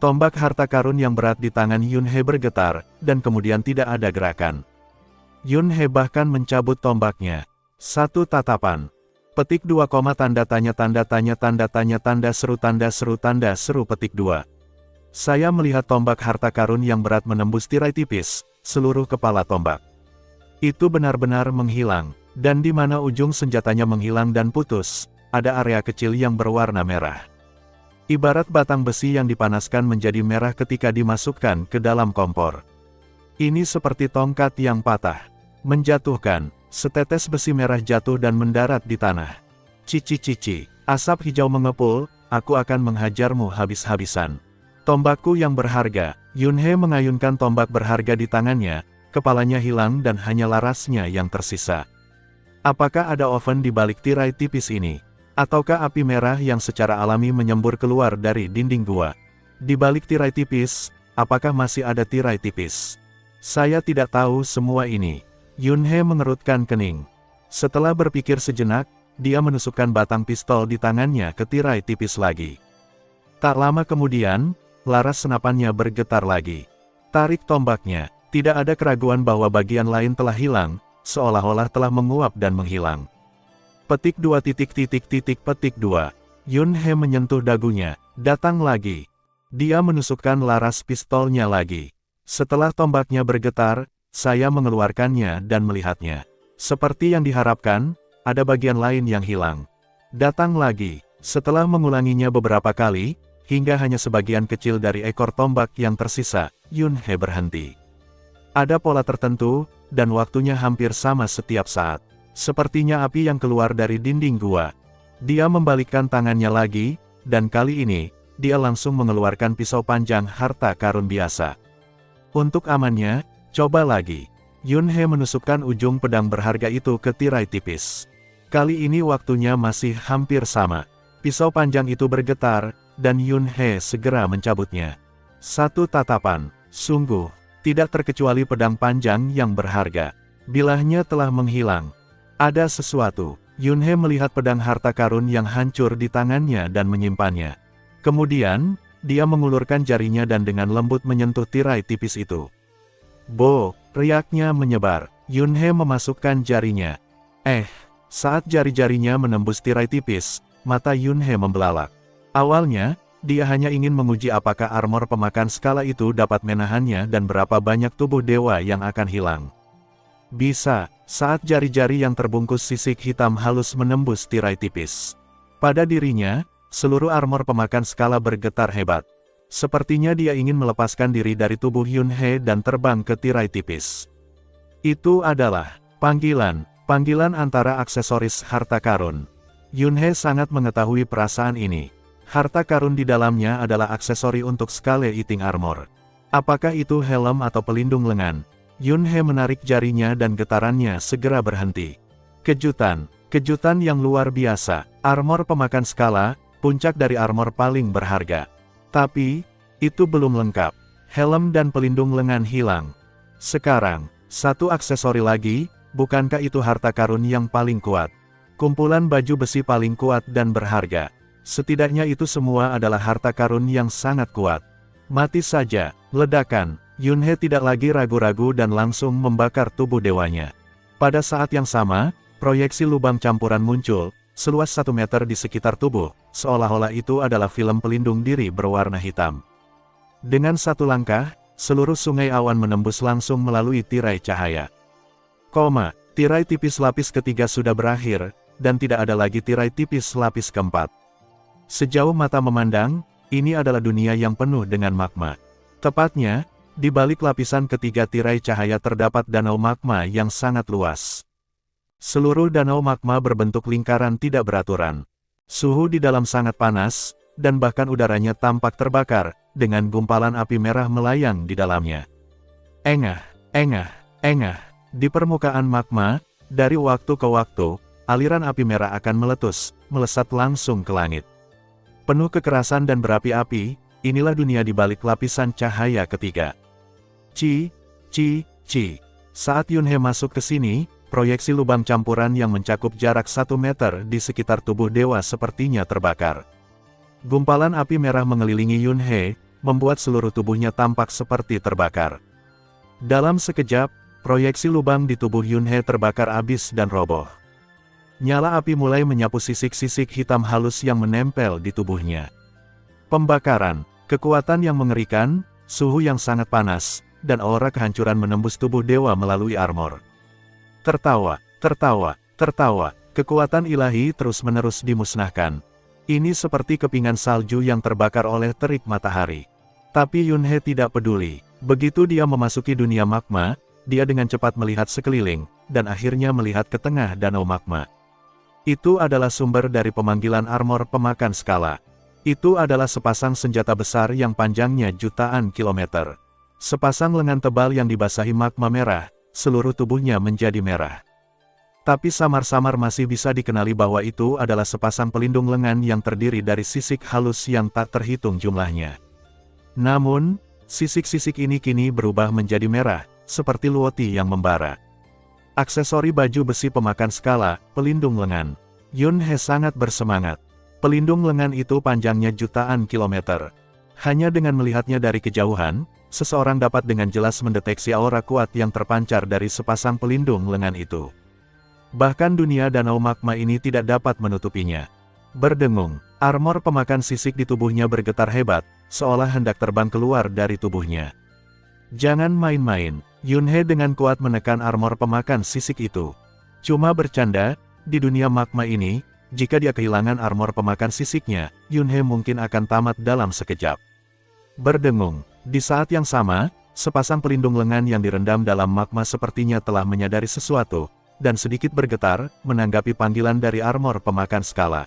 Tombak harta karun yang berat di tangan Yunhe bergetar, dan kemudian tidak ada gerakan. Yunhe bahkan mencabut tombaknya. Satu tatapan. Petik 2, tanda tanya tanda tanya tanda tanya tanda seru petik 2. Saya melihat tombak harta karun yang berat menembus tirai tipis, seluruh kepala tombak itu benar-benar menghilang, dan di mana ujung senjatanya menghilang dan putus, ada area kecil yang berwarna merah. Ibarat batang besi yang dipanaskan menjadi merah ketika dimasukkan ke dalam kompor. Ini seperti tongkat yang patah. Menjatuhkan, setetes besi merah jatuh dan mendarat di tanah. Cici-cici, asap hijau mengepul, aku akan menghajarmu habis-habisan. Tombakku yang berharga, Yunhe mengayunkan tombak berharga di tangannya, kepalanya hilang dan hanya larasnya yang tersisa. Apakah ada oven di balik tirai tipis ini? Ataukah api merah yang secara alami menyembur keluar dari dinding gua? Di balik tirai tipis, apakah masih ada tirai tipis? Saya tidak tahu semua ini. Yunhe mengerutkan kening. Setelah berpikir sejenak, dia menusukkan batang pistol di tangannya ke tirai tipis lagi. Tak lama kemudian, laras senapannya bergetar lagi. Tarik tombaknya. Tidak ada keraguan bahwa bagian lain telah hilang, seolah-olah telah menguap dan menghilang. Petik 2 petik 2. Yunhe menyentuh dagunya. Datang lagi. Dia menusukkan laras pistolnya lagi. Setelah tombaknya bergetar, saya mengeluarkannya dan melihatnya. Seperti yang diharapkan, ada bagian lain yang hilang. Datang lagi. Setelah mengulanginya beberapa kali, hingga hanya sebagian kecil dari ekor tombak yang tersisa, Yunhe berhenti. Ada pola tertentu, dan waktunya hampir sama setiap saat. Sepertinya api yang keluar dari dinding gua. Dia membalikkan tangannya lagi, dan kali ini, dia langsung mengeluarkan pisau panjang harta karun biasa. Untuk amannya, coba lagi. Yunhe menusukkan ujung pedang berharga itu ke tirai tipis. Kali ini waktunya masih hampir sama. Pisau panjang itu bergetar, dan Yunhe segera mencabutnya. Satu tatapan, sungguh. Tidak terkecuali pedang panjang yang berharga. Bilahnya telah menghilang. Ada sesuatu. Yunhe melihat pedang harta karun yang hancur di tangannya dan menyimpannya. Kemudian, dia mengulurkan jarinya dan dengan lembut menyentuh tirai tipis itu. Bo, riaknya menyebar. Yunhe memasukkan jarinya. Saat jari-jarinya menembus tirai tipis, mata Yunhe membelalak. Awalnya, dia hanya ingin menguji apakah armor pemakan skala itu dapat menahannya dan berapa banyak tubuh dewa yang akan hilang. Bisa, saat jari-jari yang terbungkus sisik hitam halus menembus tirai tipis. Pada dirinya, seluruh armor pemakan skala bergetar hebat. Sepertinya dia ingin melepaskan diri dari tubuh Yunhe dan terbang ke tirai tipis. Itu adalah panggilan antara aksesoris harta karun. Yunhe sangat mengetahui perasaan ini. Harta karun di dalamnya adalah aksesori untuk Scale Eating Armor. Apakah itu helm atau pelindung lengan? Yunhe menarik jarinya dan getarannya segera berhenti. Kejutan yang luar biasa. Armor pemakan skala, puncak dari armor paling berharga. Tapi, itu belum lengkap. Helm dan pelindung lengan hilang. Sekarang, satu aksesori lagi, bukankah itu harta karun yang paling kuat? Kumpulan baju besi paling kuat dan berharga. Setidaknya itu semua adalah harta karun yang sangat kuat. Mati saja, ledakan. Yunhe tidak lagi ragu-ragu dan langsung membakar tubuh dewanya. Pada saat yang sama, proyeksi lubang campuran muncul, seluas 1 meter di sekitar tubuh, seolah-olah itu adalah film pelindung diri berwarna hitam. Dengan satu langkah, seluruh sungai awan menembus langsung melalui tirai cahaya. Tirai tipis lapis ketiga sudah berakhir, dan tidak ada lagi tirai tipis lapis keempat. Sejauh mata memandang, ini adalah dunia yang penuh dengan magma. Tepatnya, di balik lapisan ketiga tirai cahaya terdapat danau magma yang sangat luas. Seluruh danau magma berbentuk lingkaran tidak beraturan. Suhu di dalam sangat panas, dan bahkan udaranya tampak terbakar, dengan gumpalan api merah melayang di dalamnya. Engah. Di permukaan magma, dari waktu ke waktu, aliran api merah akan meletus, melesat langsung ke langit. Penuh kekerasan dan berapi-api, inilah dunia di balik lapisan cahaya ketiga. Saat Yunhe masuk ke sini, proyeksi lubang campuran yang mencakup jarak 1 meter di sekitar tubuh dewa sepertinya terbakar. Gumpalan api merah mengelilingi Yunhe, membuat seluruh tubuhnya tampak seperti terbakar. Dalam sekejap, proyeksi lubang di tubuh Yunhe terbakar habis dan roboh. Nyala api mulai menyapu sisik-sisik hitam halus yang menempel di tubuhnya. Pembakaran, kekuatan yang mengerikan, suhu yang sangat panas, dan aura kehancuran menembus tubuh dewa melalui armor. Tertawa, kekuatan ilahi terus-menerus dimusnahkan. Ini seperti kepingan salju yang terbakar oleh terik matahari. Tapi Yunhe tidak peduli. Begitu dia memasuki dunia magma, dia dengan cepat melihat sekeliling, dan akhirnya melihat ke tengah danau magma. Itu adalah sumber dari pemanggilan armor pemakan skala. Itu adalah sepasang senjata besar yang panjangnya jutaan kilometer. Sepasang lengan tebal yang dibasahi magma merah, seluruh tubuhnya menjadi merah. Tapi samar-samar masih bisa dikenali bahwa itu adalah sepasang pelindung lengan yang terdiri dari sisik halus yang tak terhitung jumlahnya. Namun, sisik-sisik ini kini berubah menjadi merah, seperti luoti yang membara. Aksesori baju besi pemakan skala, pelindung lengan. Yunhe sangat bersemangat. Pelindung lengan itu panjangnya jutaan kilometer. Hanya dengan melihatnya dari kejauhan, seseorang dapat dengan jelas mendeteksi aura kuat yang terpancar dari sepasang pelindung lengan itu. Bahkan dunia danau magma ini tidak dapat menutupinya. Berdengung, armor pemakan sisik di tubuhnya bergetar hebat, seolah hendak terbang keluar dari tubuhnya. Jangan main-main, Yunhe dengan kuat menekan armor pemakan sisik itu. Cuma bercanda, di dunia magma ini, jika dia kehilangan armor pemakan sisiknya, Yunhe mungkin akan tamat dalam sekejap. Berdengung, di saat yang sama, sepasang pelindung lengan yang direndam dalam magma sepertinya telah menyadari sesuatu, dan sedikit bergetar, menanggapi panggilan dari armor pemakan skala.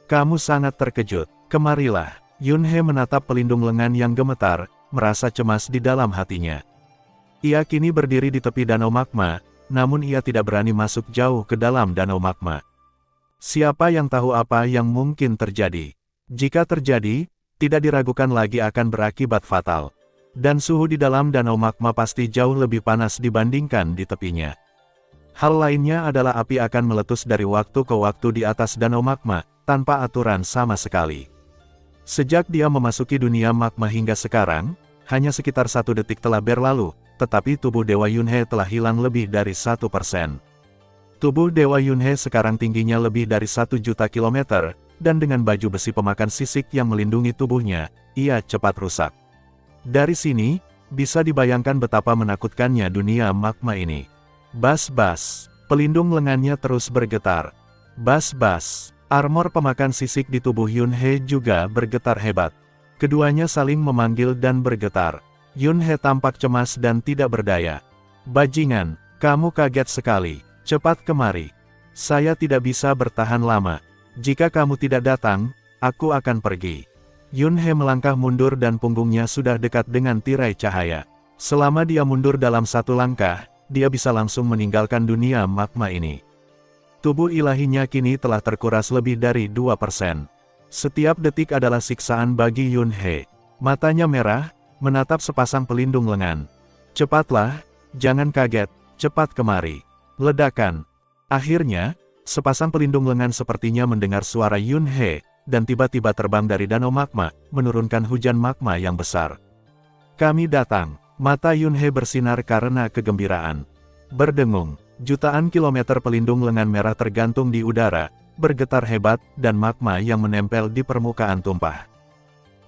Kamu sangat terkejut, kemarilah. Yunhe menatap pelindung lengan yang gemetar, merasa cemas di dalam hatinya. Ia kini berdiri di tepi danau magma, namun ia tidak berani masuk jauh ke dalam danau magma. Siapa yang tahu apa yang mungkin terjadi? Jika terjadi, tidak diragukan lagi akan berakibat fatal. Dan suhu di dalam danau magma pasti jauh lebih panas dibandingkan di tepinya. Hal lainnya adalah api akan meletus dari waktu ke waktu di atas danau magma, tanpa aturan sama sekali. Sejak dia memasuki dunia magma hingga sekarang, hanya sekitar 1 detik telah berlalu, tetapi tubuh Dewa Yunhe telah hilang lebih dari 1%. Tubuh Dewa Yunhe sekarang tingginya lebih dari 1 juta kilometer, dan dengan baju besi pemakan sisik yang melindungi tubuhnya, ia cepat rusak. Dari sini, bisa dibayangkan betapa menakutkannya dunia magma ini. Bas-bas, pelindung lengannya terus bergetar. Bas-bas, armor pemakan sisik di tubuh Yunhe juga bergetar hebat. Keduanya saling memanggil dan bergetar. Yunhe tampak cemas dan tidak berdaya. Bajingan, kamu kaget sekali. Cepat kemari. Saya tidak bisa bertahan lama. Jika kamu tidak datang, aku akan pergi. Yunhe melangkah mundur dan punggungnya sudah dekat dengan tirai cahaya. Selama dia mundur dalam 1 langkah, dia bisa langsung meninggalkan dunia magma ini. Tubuh ilahinya kini telah terkuras lebih dari 2%. Setiap detik adalah siksaan bagi Yunhe. Matanya merah, menatap sepasang pelindung lengan. Cepatlah, jangan kaget, cepat kemari. Ledakan. Akhirnya, sepasang pelindung lengan sepertinya mendengar suara Yunhe, dan tiba-tiba terbang dari danau magma, menurunkan hujan magma yang besar. Kami datang. Mata Yunhe bersinar karena kegembiraan. Berdengung, jutaan kilometer pelindung lengan merah tergantung di udara, bergetar hebat, dan magma yang menempel di permukaan tumpah.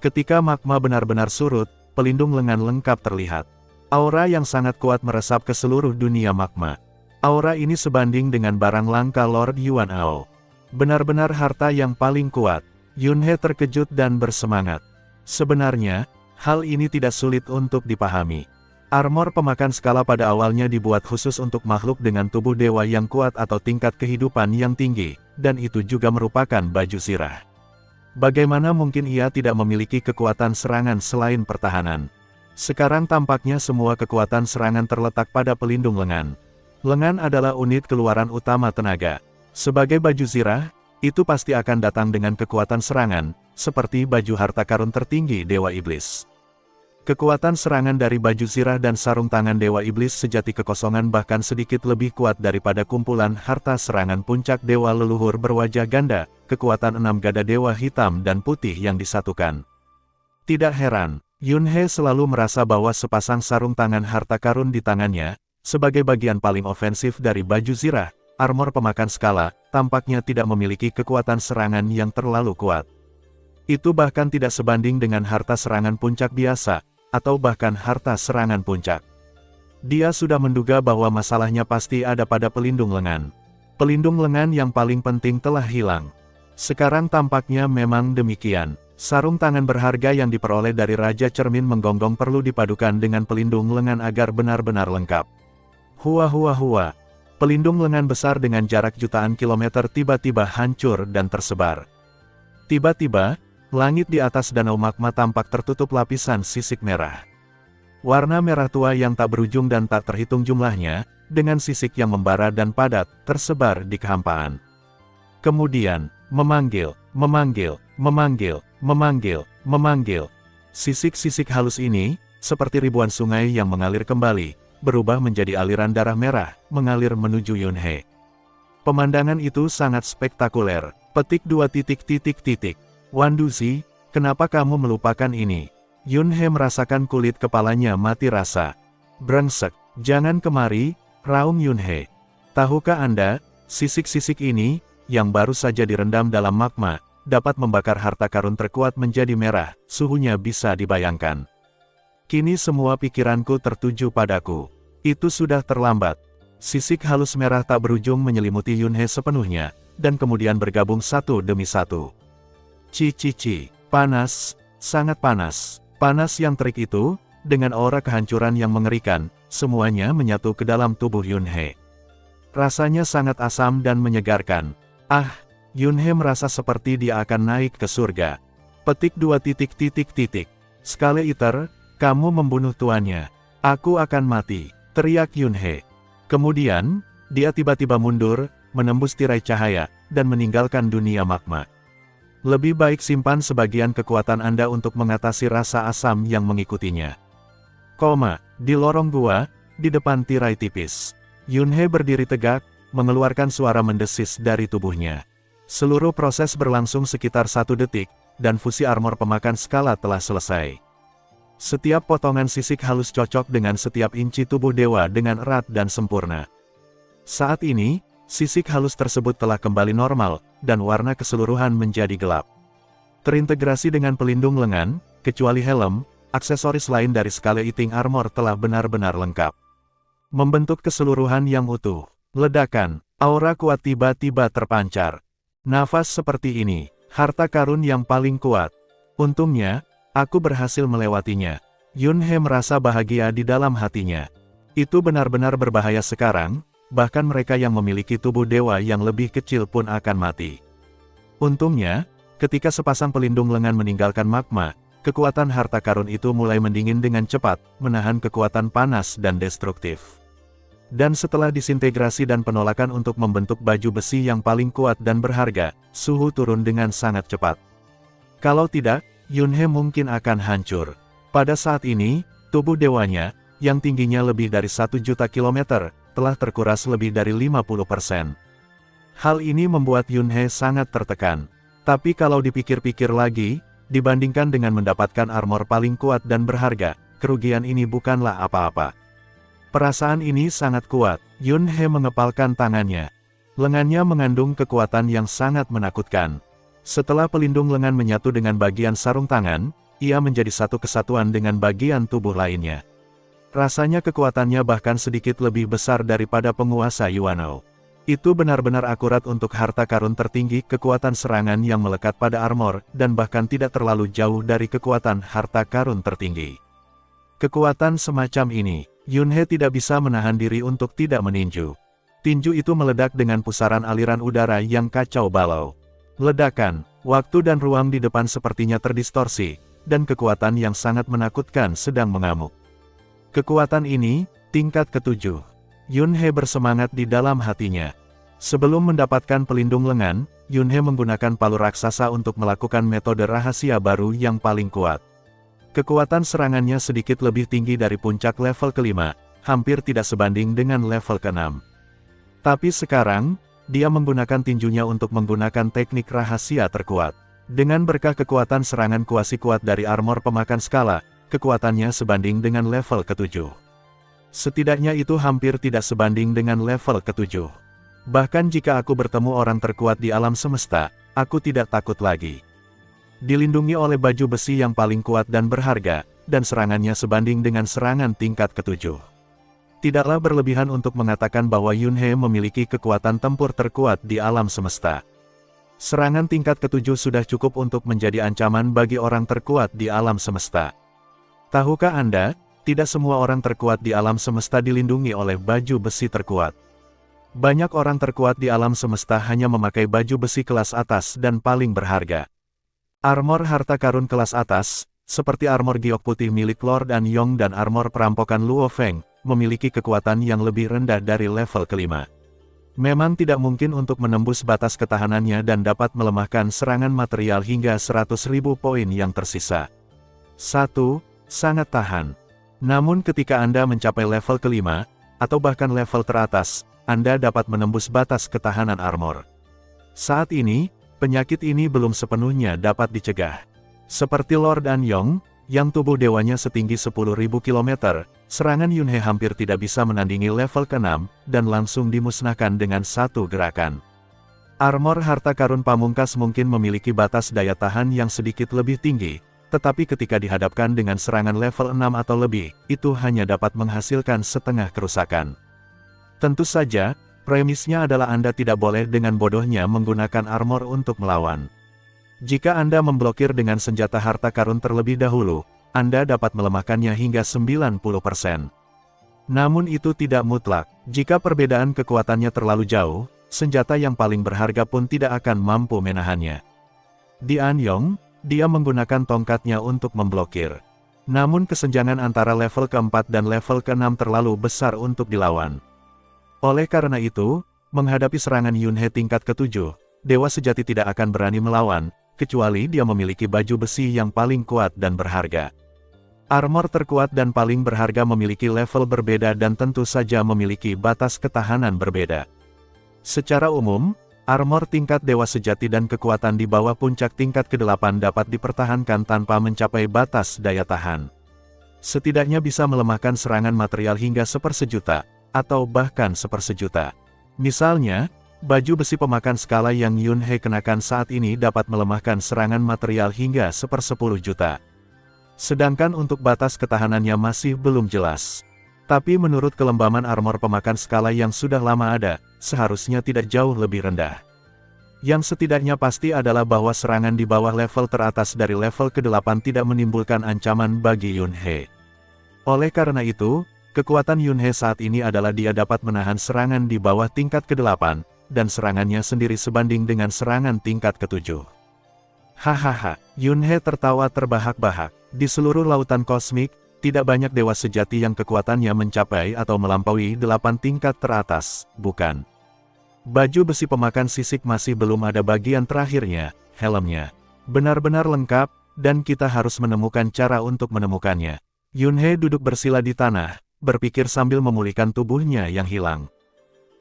Ketika magma benar-benar surut, pelindung lengan lengkap terlihat. Aura yang sangat kuat meresap ke seluruh dunia magma. Aura ini sebanding dengan barang langka Lord Yuan Ao. Benar-benar harta yang paling kuat. Yunhe terkejut dan bersemangat. Sebenarnya, hal ini tidak sulit untuk dipahami. Armor pemakan skala pada awalnya dibuat khusus untuk makhluk dengan tubuh dewa yang kuat atau tingkat kehidupan yang tinggi, dan itu juga merupakan baju zirah. Bagaimana mungkin ia tidak memiliki kekuatan serangan selain pertahanan? Sekarang tampaknya semua kekuatan serangan terletak pada pelindung lengan. Lengan adalah unit keluaran utama tenaga. Sebagai baju zirah, itu pasti akan datang dengan kekuatan serangan, seperti baju harta karun tertinggi Dewa Iblis. Kekuatan serangan dari baju zirah dan sarung tangan Dewa Iblis sejati kekosongan bahkan sedikit lebih kuat daripada kumpulan harta serangan puncak Dewa Leluhur berwajah ganda, kekuatan 6 gada Dewa hitam dan putih yang disatukan. Tidak heran, Yunhe selalu merasa bahwa sepasang sarung tangan harta karun di tangannya, sebagai bagian paling ofensif dari baju zirah, armor pemakan skala, tampaknya tidak memiliki kekuatan serangan yang terlalu kuat. Itu bahkan tidak sebanding dengan harta serangan puncak biasa, atau bahkan harta serangan puncak. Dia sudah menduga bahwa masalahnya pasti ada pada pelindung lengan. Pelindung lengan yang paling penting telah hilang. Sekarang tampaknya memang demikian. Sarung tangan berharga yang diperoleh dari Raja Cermin Menggonggong perlu dipadukan dengan pelindung lengan agar benar-benar lengkap. Hua. Pelindung lengan besar dengan jarak jutaan kilometer tiba-tiba hancur dan tersebar. Tiba-tiba, langit di atas danau magma tampak tertutup lapisan sisik merah. Warna merah tua yang tak berujung dan tak terhitung jumlahnya, dengan sisik yang membara dan padat, tersebar di kehampaan. Kemudian, memanggil. Sisik-sisik halus ini, seperti ribuan sungai yang mengalir kembali, berubah menjadi aliran darah merah, mengalir menuju Yunhe. Pemandangan itu sangat spektakuler. Petik 2. Wan Duzi, kenapa kamu melupakan ini? Yunhe merasakan kulit kepalanya mati rasa. Brengsek, jangan kemari, raung Yunhe. Tahukah Anda, sisik-sisik ini, yang baru saja direndam dalam magma, dapat membakar harta karun terkuat menjadi merah, suhunya bisa dibayangkan. Kini semua pikiranku tertuju padaku. Itu sudah terlambat. Sisik halus merah tak berujung menyelimuti Yunhe sepenuhnya, dan kemudian bergabung satu demi satu. Panas, sangat panas. Panas yang terik itu, dengan aura kehancuran yang mengerikan, semuanya menyatu ke dalam tubuh Yunhe. Rasanya sangat asam dan menyegarkan. Yunhe merasa seperti dia akan naik ke surga. Petik 2. Skale Eater, kamu membunuh tuannya. Aku akan mati, teriak Yunhe. Kemudian, dia tiba-tiba mundur, menembus tirai cahaya, dan meninggalkan dunia magma. Lebih baik simpan sebagian kekuatan Anda untuk mengatasi rasa asam yang mengikutinya. Di lorong gua, di depan tirai tipis. Yunhe berdiri tegak, mengeluarkan suara mendesis dari tubuhnya. Seluruh proses berlangsung sekitar 1 detik, dan fusi armor pemakan skala telah selesai. Setiap potongan sisik halus cocok dengan setiap inci tubuh dewa dengan erat dan sempurna. Saat ini, sisik halus tersebut telah kembali normal, dan warna keseluruhan menjadi gelap. Terintegrasi dengan pelindung lengan, kecuali helm, aksesoris lain dari Scale Eating Armor telah benar-benar lengkap. Membentuk keseluruhan yang utuh. Ledakan, aura kuat tiba-tiba terpancar. Nafas seperti ini, harta karun yang paling kuat. Untungnya, aku berhasil melewatinya. Yunhe merasa bahagia di dalam hatinya. Itu benar-benar berbahaya sekarang, bahkan mereka yang memiliki tubuh dewa yang lebih kecil pun akan mati. Untungnya, ketika sepasang pelindung lengan meninggalkan magma, kekuatan harta karun itu mulai mendingin dengan cepat, menahan kekuatan panas dan destruktif. Dan setelah disintegrasi dan penolakan untuk membentuk baju besi yang paling kuat dan berharga, suhu turun dengan sangat cepat. Kalau tidak, Yunhe mungkin akan hancur. Pada saat ini, tubuh dewanya, yang tingginya lebih dari 1 juta kilometer, telah terkuras lebih dari 50%. Hal ini membuat Yunhe sangat tertekan. Tapi kalau dipikir-pikir lagi, dibandingkan dengan mendapatkan armor paling kuat dan berharga, kerugian ini bukanlah apa-apa. Perasaan ini sangat kuat. Yunhe mengepalkan tangannya. Lengannya mengandung kekuatan yang sangat menakutkan. Setelah pelindung lengan menyatu dengan bagian sarung tangan, ia menjadi satu kesatuan dengan bagian tubuh lainnya. Rasanya kekuatannya bahkan sedikit lebih besar daripada penguasa Yuano. Itu benar-benar akurat untuk harta karun tertinggi, kekuatan serangan yang melekat pada armor, dan bahkan tidak terlalu jauh dari kekuatan harta karun tertinggi. Kekuatan semacam ini, Yunhe tidak bisa menahan diri untuk tidak meninju. Tinju itu meledak dengan pusaran aliran udara yang kacau balau. Ledakan, waktu dan ruang di depan sepertinya terdistorsi, dan kekuatan yang sangat menakutkan sedang mengamuk. Kekuatan ini, tingkat ke-7. Yunhe bersemangat di dalam hatinya. Sebelum mendapatkan pelindung lengan, Yunhe menggunakan palu raksasa untuk melakukan metode rahasia baru yang paling kuat. Kekuatan serangannya sedikit lebih tinggi dari puncak level ke-5, hampir tidak sebanding dengan level ke-6. Tapi sekarang, dia menggunakan tinjunya untuk menggunakan teknik rahasia terkuat. Dengan berkah kekuatan serangan kuasi kuat dari armor pemakan skala, kekuatannya sebanding dengan level ke-7. Setidaknya itu hampir tidak sebanding dengan level ke-7. Bahkan jika aku bertemu orang terkuat di alam semesta, aku tidak takut lagi. Dilindungi oleh baju besi yang paling kuat dan berharga, dan serangannya sebanding dengan serangan tingkat ke-7. Tidaklah berlebihan untuk mengatakan bahwa Yunhe memiliki kekuatan tempur terkuat di alam semesta. Serangan tingkat ke-7 sudah cukup untuk menjadi ancaman bagi orang terkuat di alam semesta. Tahukah Anda, tidak semua orang terkuat di alam semesta dilindungi oleh baju besi terkuat. Banyak orang terkuat di alam semesta hanya memakai baju besi kelas atas dan paling berharga. Armor harta karun kelas atas, seperti armor giok putih milik Lord An Yong dan armor perampokan Luo Feng, memiliki kekuatan yang lebih rendah dari level ke-5. Memang tidak mungkin untuk menembus batas ketahanannya dan dapat melemahkan serangan material hingga 100.000 poin yang tersisa. 1. Sangat tahan. Namun ketika Anda mencapai level ke-5, atau bahkan level teratas, Anda dapat menembus batas ketahanan armor. Saat ini, penyakit ini belum sepenuhnya dapat dicegah. Seperti Lord An Yong, yang tubuh dewanya setinggi 10.000 km, serangan Yunhe hampir tidak bisa menandingi level ke-6, dan langsung dimusnahkan dengan satu gerakan. Armor harta karun pamungkas mungkin memiliki batas daya tahan yang sedikit lebih tinggi, tetapi ketika dihadapkan dengan serangan level 6 atau lebih, itu hanya dapat menghasilkan setengah kerusakan. Tentu saja, premisnya adalah Anda tidak boleh dengan bodohnya menggunakan armor untuk melawan. Jika Anda memblokir dengan senjata harta karun terlebih dahulu, Anda dapat melemahkannya hingga 90%. Namun itu tidak mutlak. Jika perbedaan kekuatannya terlalu jauh, senjata yang paling berharga pun tidak akan mampu menahannya. Di An Yong, dia menggunakan tongkatnya untuk memblokir. Namun kesenjangan antara level ke-4 dan level ke-6 terlalu besar untuk dilawan. Oleh karena itu, menghadapi serangan Yunhe tingkat ke-7, Dewa Sejati tidak akan berani melawan, kecuali dia memiliki baju besi yang paling kuat dan berharga. Armor terkuat dan paling berharga memiliki level berbeda dan tentu saja memiliki batas ketahanan berbeda. Secara umum, armor tingkat Dewa Sejati dan kekuatan di bawah puncak tingkat ke-8 dapat dipertahankan tanpa mencapai batas daya tahan. Setidaknya bisa melemahkan serangan material hingga 1/1.000.000, atau bahkan 1/1.000.000. Misalnya, baju besi pemakan skala yang Yunhe kenakan saat ini dapat melemahkan serangan material hingga 1/10.000.000. Sedangkan untuk batas ketahanannya masih belum jelas. Tapi menurut kelembaman armor pemakan skala yang sudah lama ada, seharusnya tidak jauh lebih rendah. Yang setidaknya pasti adalah bahwa serangan di bawah level teratas dari level ke-8 tidak menimbulkan ancaman bagi Yunhe. Oleh karena itu, kekuatan Yunhe saat ini adalah dia dapat menahan serangan di bawah tingkat ke-8, dan serangannya sendiri sebanding dengan serangan tingkat ke-7. Hahaha, Yunhe tertawa terbahak-bahak. Di seluruh lautan kosmik, tidak banyak dewa sejati yang kekuatannya mencapai atau melampaui 8 tingkat teratas, bukan? Baju besi pemakan sisik masih belum ada bagian terakhirnya, helmnya. Benar-benar lengkap, dan kita harus menemukan cara untuk menemukannya. Yunhe duduk bersila di tanah, berpikir sambil memulihkan tubuhnya yang hilang.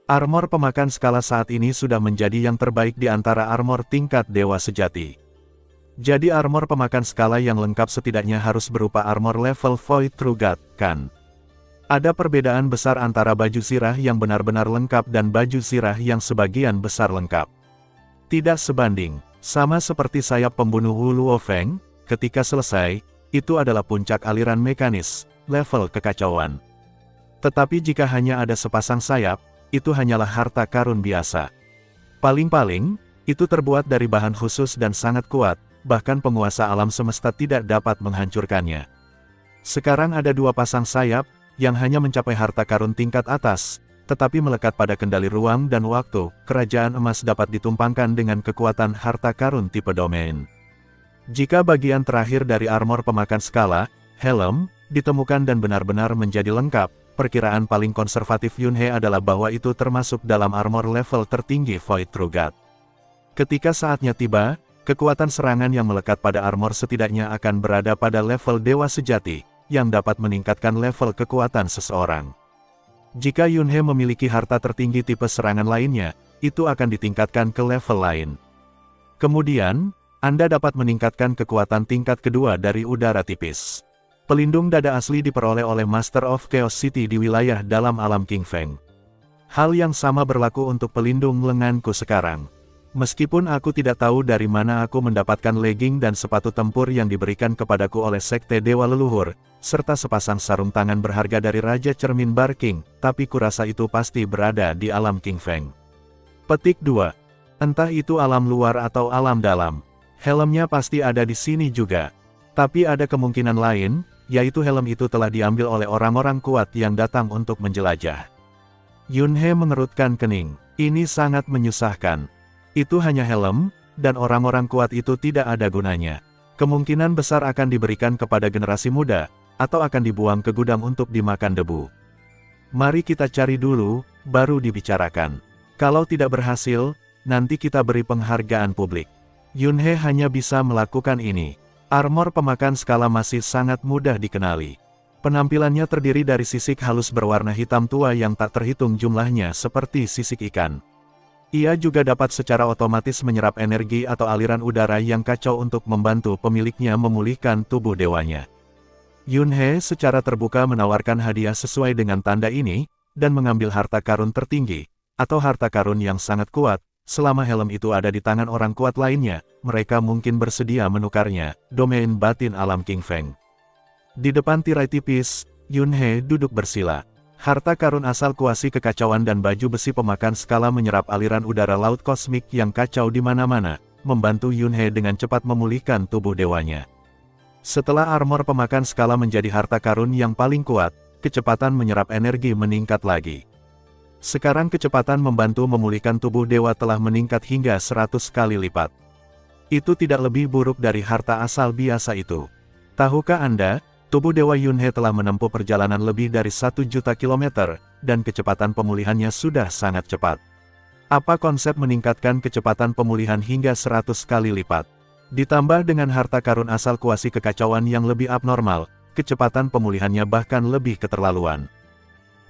Armor pemakan skala saat ini sudah menjadi yang terbaik di antara armor tingkat dewa sejati. Jadi armor pemakan skala yang lengkap setidaknya harus berupa armor level Void True God, kan? Ada perbedaan besar antara baju zirah yang benar-benar lengkap dan baju zirah yang sebagian besar lengkap. Tidak sebanding, sama seperti sayap pembunuh Wu Luo Feng, ketika selesai, itu adalah puncak aliran mekanis, level kekacauan. Tetapi jika hanya ada sepasang sayap, itu hanyalah harta karun biasa. Paling-paling, itu terbuat dari bahan khusus dan sangat kuat, bahkan penguasa alam semesta tidak dapat menghancurkannya. Sekarang ada dua pasang sayap, yang hanya mencapai harta karun tingkat atas, tetapi melekat pada kendali ruang dan waktu. Kerajaan emas dapat ditumpangkan dengan kekuatan harta karun tipe domain. Jika bagian terakhir dari armor pemakan skala, helm, ditemukan dan benar-benar menjadi lengkap, perkiraan paling konservatif Yunhe adalah bahwa itu termasuk dalam armor level tertinggi Void True God. Ketika saatnya tiba, kekuatan serangan yang melekat pada armor setidaknya akan berada pada level dewa sejati, yang dapat meningkatkan level kekuatan seseorang. Jika Yunhe memiliki harta tertinggi tipe serangan lainnya, itu akan ditingkatkan ke level lain. Kemudian, Anda dapat meningkatkan kekuatan tingkat kedua dari udara tipis. Pelindung dada asli diperoleh oleh Master of Chaos City di wilayah dalam alam King Feng. Hal yang sama berlaku untuk pelindung lenganku sekarang. Meskipun aku tidak tahu dari mana aku mendapatkan legging dan sepatu tempur yang diberikan kepadaku oleh Sekte Dewa Leluhur, serta sepasang sarung tangan berharga dari Raja Cermin Bar King, tapi kurasa itu pasti berada di alam King Feng. Petik 2. Entah itu alam luar atau alam dalam, helmnya pasti ada di sini juga. Tapi ada kemungkinan lain, yaitu helm itu telah diambil oleh orang-orang kuat yang datang untuk menjelajah. Yunhe mengerutkan kening. Ini sangat menyusahkan. Itu hanya helm, dan orang-orang kuat itu tidak ada gunanya. Kemungkinan besar akan diberikan kepada generasi muda, atau akan dibuang ke gudang untuk dimakan debu. Mari kita cari dulu, baru dibicarakan. Kalau tidak berhasil, nanti kita beri penghargaan publik. Yunhe hanya bisa melakukan ini. Armor pemakan skala masih sangat mudah dikenali. Penampilannya terdiri dari sisik halus berwarna hitam tua yang tak terhitung jumlahnya seperti sisik ikan. Ia juga dapat secara otomatis menyerap energi atau aliran udara yang kacau untuk membantu pemiliknya memulihkan tubuh dewanya. Yunhe secara terbuka menawarkan hadiah sesuai dengan tanda ini, dan mengambil harta karun tertinggi, atau harta karun yang sangat kuat. Selama helm itu ada di tangan orang kuat lainnya, mereka mungkin bersedia menukarnya. Domain batin alam King Feng. Di depan tirai tipis, Yunhe duduk bersila. Harta karun asal kuasi kekacauan dan baju besi pemakan skala menyerap aliran udara laut kosmik yang kacau di mana-mana, membantu Yunhe dengan cepat memulihkan tubuh dewanya. Setelah armor pemakan skala menjadi harta karun yang paling kuat, kecepatan menyerap energi meningkat lagi. Sekarang kecepatan membantu memulihkan tubuh dewa telah meningkat hingga 100 kali lipat. Itu tidak lebih buruk dari harta asal biasa itu. Tahukah Anda? Tubuh Dewa Yunhe telah menempuh perjalanan lebih dari 1 juta kilometer, dan kecepatan pemulihannya sudah sangat cepat. Apa konsep meningkatkan kecepatan pemulihan hingga 100 kali lipat? Ditambah dengan harta karun asal kuasi kekacauan yang lebih abnormal, kecepatan pemulihannya bahkan lebih keterlaluan.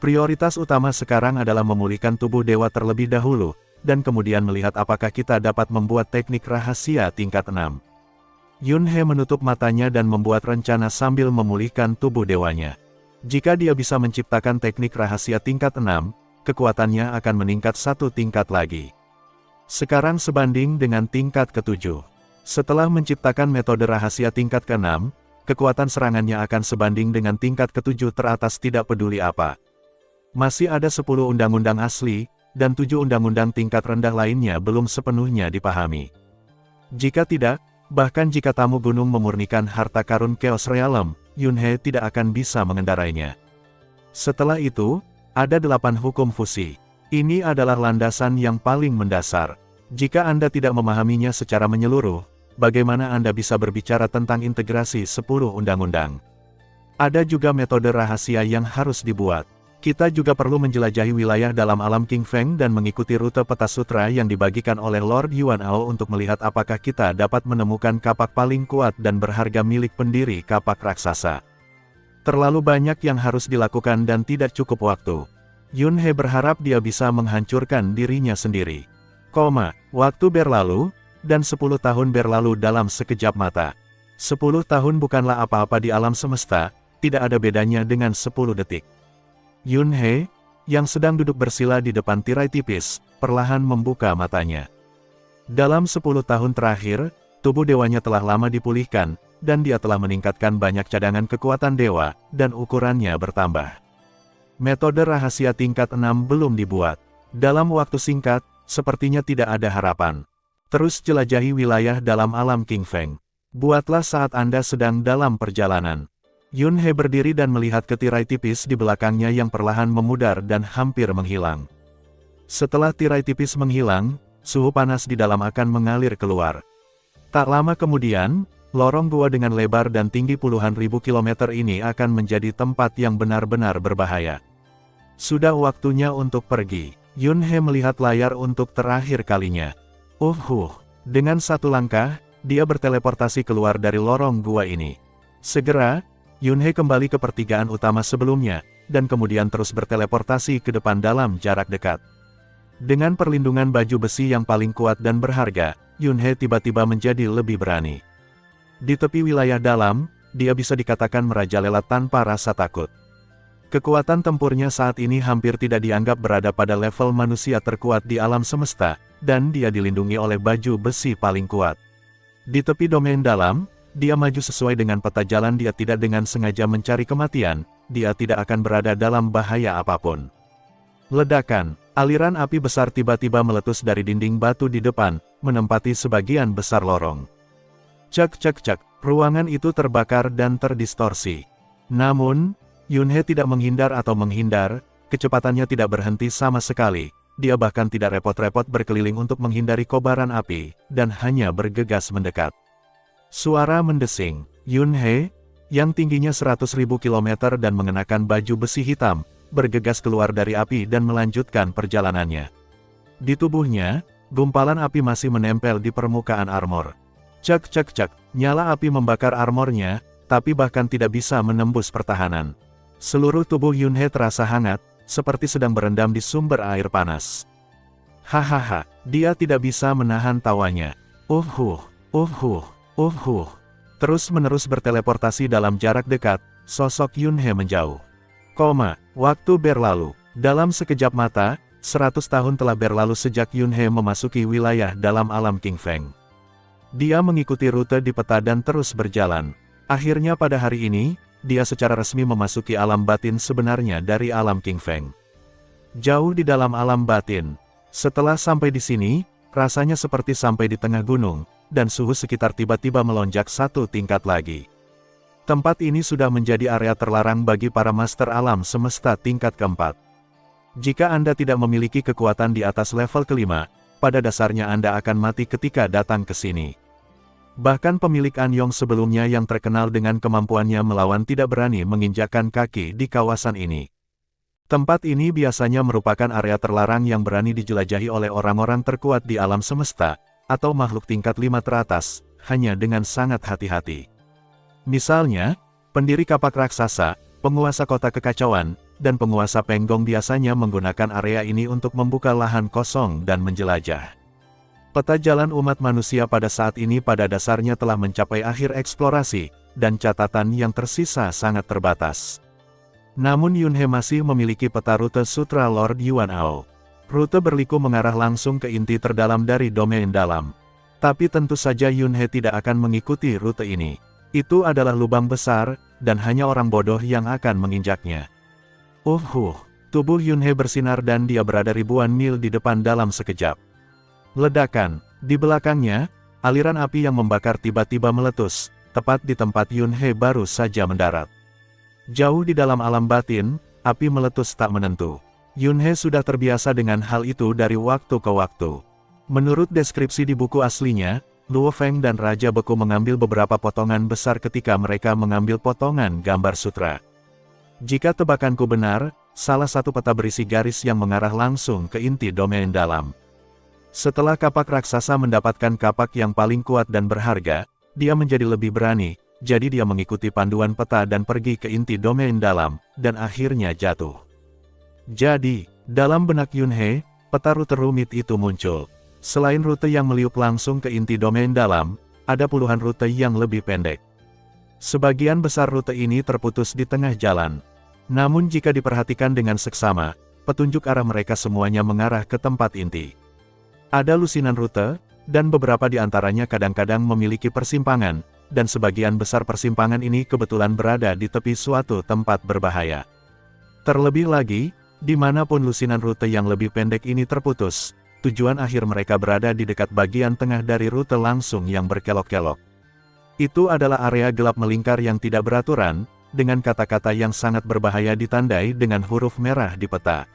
Prioritas utama sekarang adalah memulihkan tubuh dewa terlebih dahulu, dan kemudian melihat apakah kita dapat membuat teknik rahasia tingkat 6. Yunhe menutup matanya dan membuat rencana sambil memulihkan tubuh dewanya. Jika dia bisa menciptakan teknik rahasia tingkat 6, kekuatannya akan meningkat 1 tingkat lagi. Sekarang sebanding dengan tingkat ke-7. Setelah menciptakan metode rahasia tingkat ke-6, kekuatan serangannya akan sebanding dengan tingkat ke-7 teratas tidak peduli apa. Masih ada 10 undang-undang asli, dan 7 undang-undang tingkat rendah lainnya belum sepenuhnya dipahami. Jika tidak, bahkan jika tamu gunung memurnikan harta karun Chaos Realm, Yunhe tidak akan bisa mengendarainya. Setelah itu, ada 8 hukum fusi. Ini adalah landasan yang paling mendasar. Jika Anda tidak memahaminya secara menyeluruh, bagaimana Anda bisa berbicara tentang integrasi 10 undang-undang? Ada juga metode rahasia yang harus dibuat. Kita juga perlu menjelajahi wilayah dalam alam King Feng dan mengikuti rute peta sutra yang dibagikan oleh Lord Yuan Ao untuk melihat apakah kita dapat menemukan kapak paling kuat dan berharga milik pendiri kapak raksasa. Terlalu banyak yang harus dilakukan dan tidak cukup waktu. Yunhe berharap dia bisa menghancurkan dirinya sendiri. Waktu berlalu, dan 10 tahun berlalu dalam sekejap mata. 10 tahun bukanlah apa-apa di alam semesta, tidak ada bedanya dengan 10 detik. Yunhe, yang sedang duduk bersila di depan tirai tipis, perlahan membuka matanya. Dalam 10 tahun terakhir, tubuh dewanya telah lama dipulihkan, dan dia telah meningkatkan banyak cadangan kekuatan dewa, dan ukurannya bertambah. Metode rahasia tingkat 6 belum dibuat. Dalam waktu singkat, sepertinya tidak ada harapan. Terus jelajahi wilayah dalam alam King Feng. Buatlah saat Anda sedang dalam perjalanan. Yun He berdiri dan melihat ke tirai tipis di belakangnya yang perlahan memudar dan hampir menghilang. Setelah tirai tipis menghilang, suhu panas di dalam akan mengalir keluar. Tak lama kemudian, lorong gua dengan lebar dan tinggi puluhan ribu kilometer ini akan menjadi tempat yang benar-benar berbahaya. Sudah waktunya untuk pergi. Yun He melihat layar untuk terakhir kalinya. Dengan satu langkah, dia berteleportasi keluar dari lorong gua ini. Segera, Yun He kembali ke pertigaan utama sebelumnya, dan kemudian terus berteleportasi ke depan dalam jarak dekat. Dengan perlindungan baju besi yang paling kuat dan berharga, Yun He tiba-tiba menjadi lebih berani. Di tepi wilayah dalam, dia bisa dikatakan merajalela tanpa rasa takut. Kekuatan tempurnya saat ini hampir tidak dianggap berada pada level manusia terkuat di alam semesta, dan dia dilindungi oleh baju besi paling kuat. Di tepi domain dalam, dia maju sesuai dengan peta jalan. Dia tidak dengan sengaja mencari kematian, dia tidak akan berada dalam bahaya apapun. Ledakan, aliran api besar tiba-tiba meletus dari dinding batu di depan, menempati sebagian besar lorong. Cek, ruangan itu terbakar dan terdistorsi. Namun, Yun He tidak menghindar atau menghindar, kecepatannya tidak berhenti sama sekali. Dia bahkan tidak repot-repot berkeliling untuk menghindari kobaran api, dan hanya bergegas mendekat. Suara mendesing. Yun He, yang tingginya 100.000 kilometer dan mengenakan baju besi hitam, bergegas keluar dari api dan melanjutkan perjalanannya. Di tubuhnya, gumpalan api masih menempel di permukaan armor. Cek, nyala api membakar armornya, tapi bahkan tidak bisa menembus pertahanan. Seluruh tubuh Yun He terasa hangat, seperti sedang berendam di sumber air panas. Hahaha, dia tidak bisa menahan tawanya. Terus-menerus berteleportasi dalam jarak dekat, sosok Yun He menjauh. Waktu berlalu. Dalam sekejap mata, 100 tahun telah berlalu sejak Yun He memasuki wilayah dalam alam King Feng. Dia mengikuti rute di peta dan terus berjalan. Akhirnya pada hari ini, dia secara resmi memasuki alam batin sebenarnya dari alam King Feng. Jauh di dalam alam batin. Setelah sampai di sini, rasanya seperti sampai di tengah gunung, dan suhu sekitar tiba-tiba melonjak satu tingkat lagi. Tempat ini sudah menjadi area terlarang bagi para master alam semesta tingkat keempat. Jika Anda tidak memiliki kekuatan di atas level kelima, pada dasarnya Anda akan mati ketika datang ke sini. Bahkan pemilik Anyong sebelumnya yang terkenal dengan kemampuannya melawan tidak berani menginjakkan kaki di kawasan ini. Tempat ini biasanya merupakan area terlarang yang berani dijelajahi oleh orang-orang terkuat di alam semesta, atau makhluk tingkat 5 teratas, hanya dengan sangat hati-hati. Misalnya, pendiri kapak raksasa, penguasa kota kekacauan, dan penguasa Penggong biasanya menggunakan area ini untuk membuka lahan kosong dan menjelajah. Peta jalan umat manusia pada saat ini pada dasarnya telah mencapai akhir eksplorasi, dan catatan yang tersisa sangat terbatas. Namun Yun He masih memiliki peta rute Sutra Lord Yuan Ao. Rute berliku mengarah langsung ke inti terdalam dari domain dalam. Tapi tentu saja Yun He tidak akan mengikuti rute ini. Itu adalah lubang besar, dan hanya orang bodoh yang akan menginjaknya. Tubuh Yun He bersinar dan dia berada ribuan mil di depan dalam sekejap. Ledakan, di belakangnya, aliran api yang membakar tiba-tiba meletus, tepat di tempat Yun He baru saja mendarat. Jauh di dalam alam batin, api meletus tak menentu. Yun He sudah terbiasa dengan hal itu dari waktu ke waktu. Menurut deskripsi di buku aslinya, Luo Feng dan Raja Beku mengambil beberapa potongan besar ketika mereka mengambil potongan gambar sutra. Jika tebakanku benar, salah satu peta berisi garis yang mengarah langsung ke inti domain dalam. Setelah kapak raksasa mendapatkan kapak yang paling kuat dan berharga, dia menjadi lebih berani, jadi dia mengikuti panduan peta dan pergi ke inti domain dalam, dan akhirnya jatuh. Jadi, dalam benak Yun He, peta rute rumit itu muncul. Selain rute yang meliup langsung ke inti domain dalam, ada puluhan rute yang lebih pendek. Sebagian besar rute ini terputus di tengah jalan. Namun jika diperhatikan dengan seksama, petunjuk arah mereka semuanya mengarah ke tempat inti. Ada lusinan rute, dan beberapa di antaranya kadang-kadang memiliki persimpangan, dan sebagian besar persimpangan ini kebetulan berada di tepi suatu tempat berbahaya. Terlebih lagi, dimanapun lusinan rute yang lebih pendek ini terputus, tujuan akhir mereka berada di dekat bagian tengah dari rute langsung yang berkelok-kelok. Itu adalah area gelap melingkar yang tidak beraturan, dengan kata-kata yang sangat berbahaya ditandai dengan huruf merah di peta.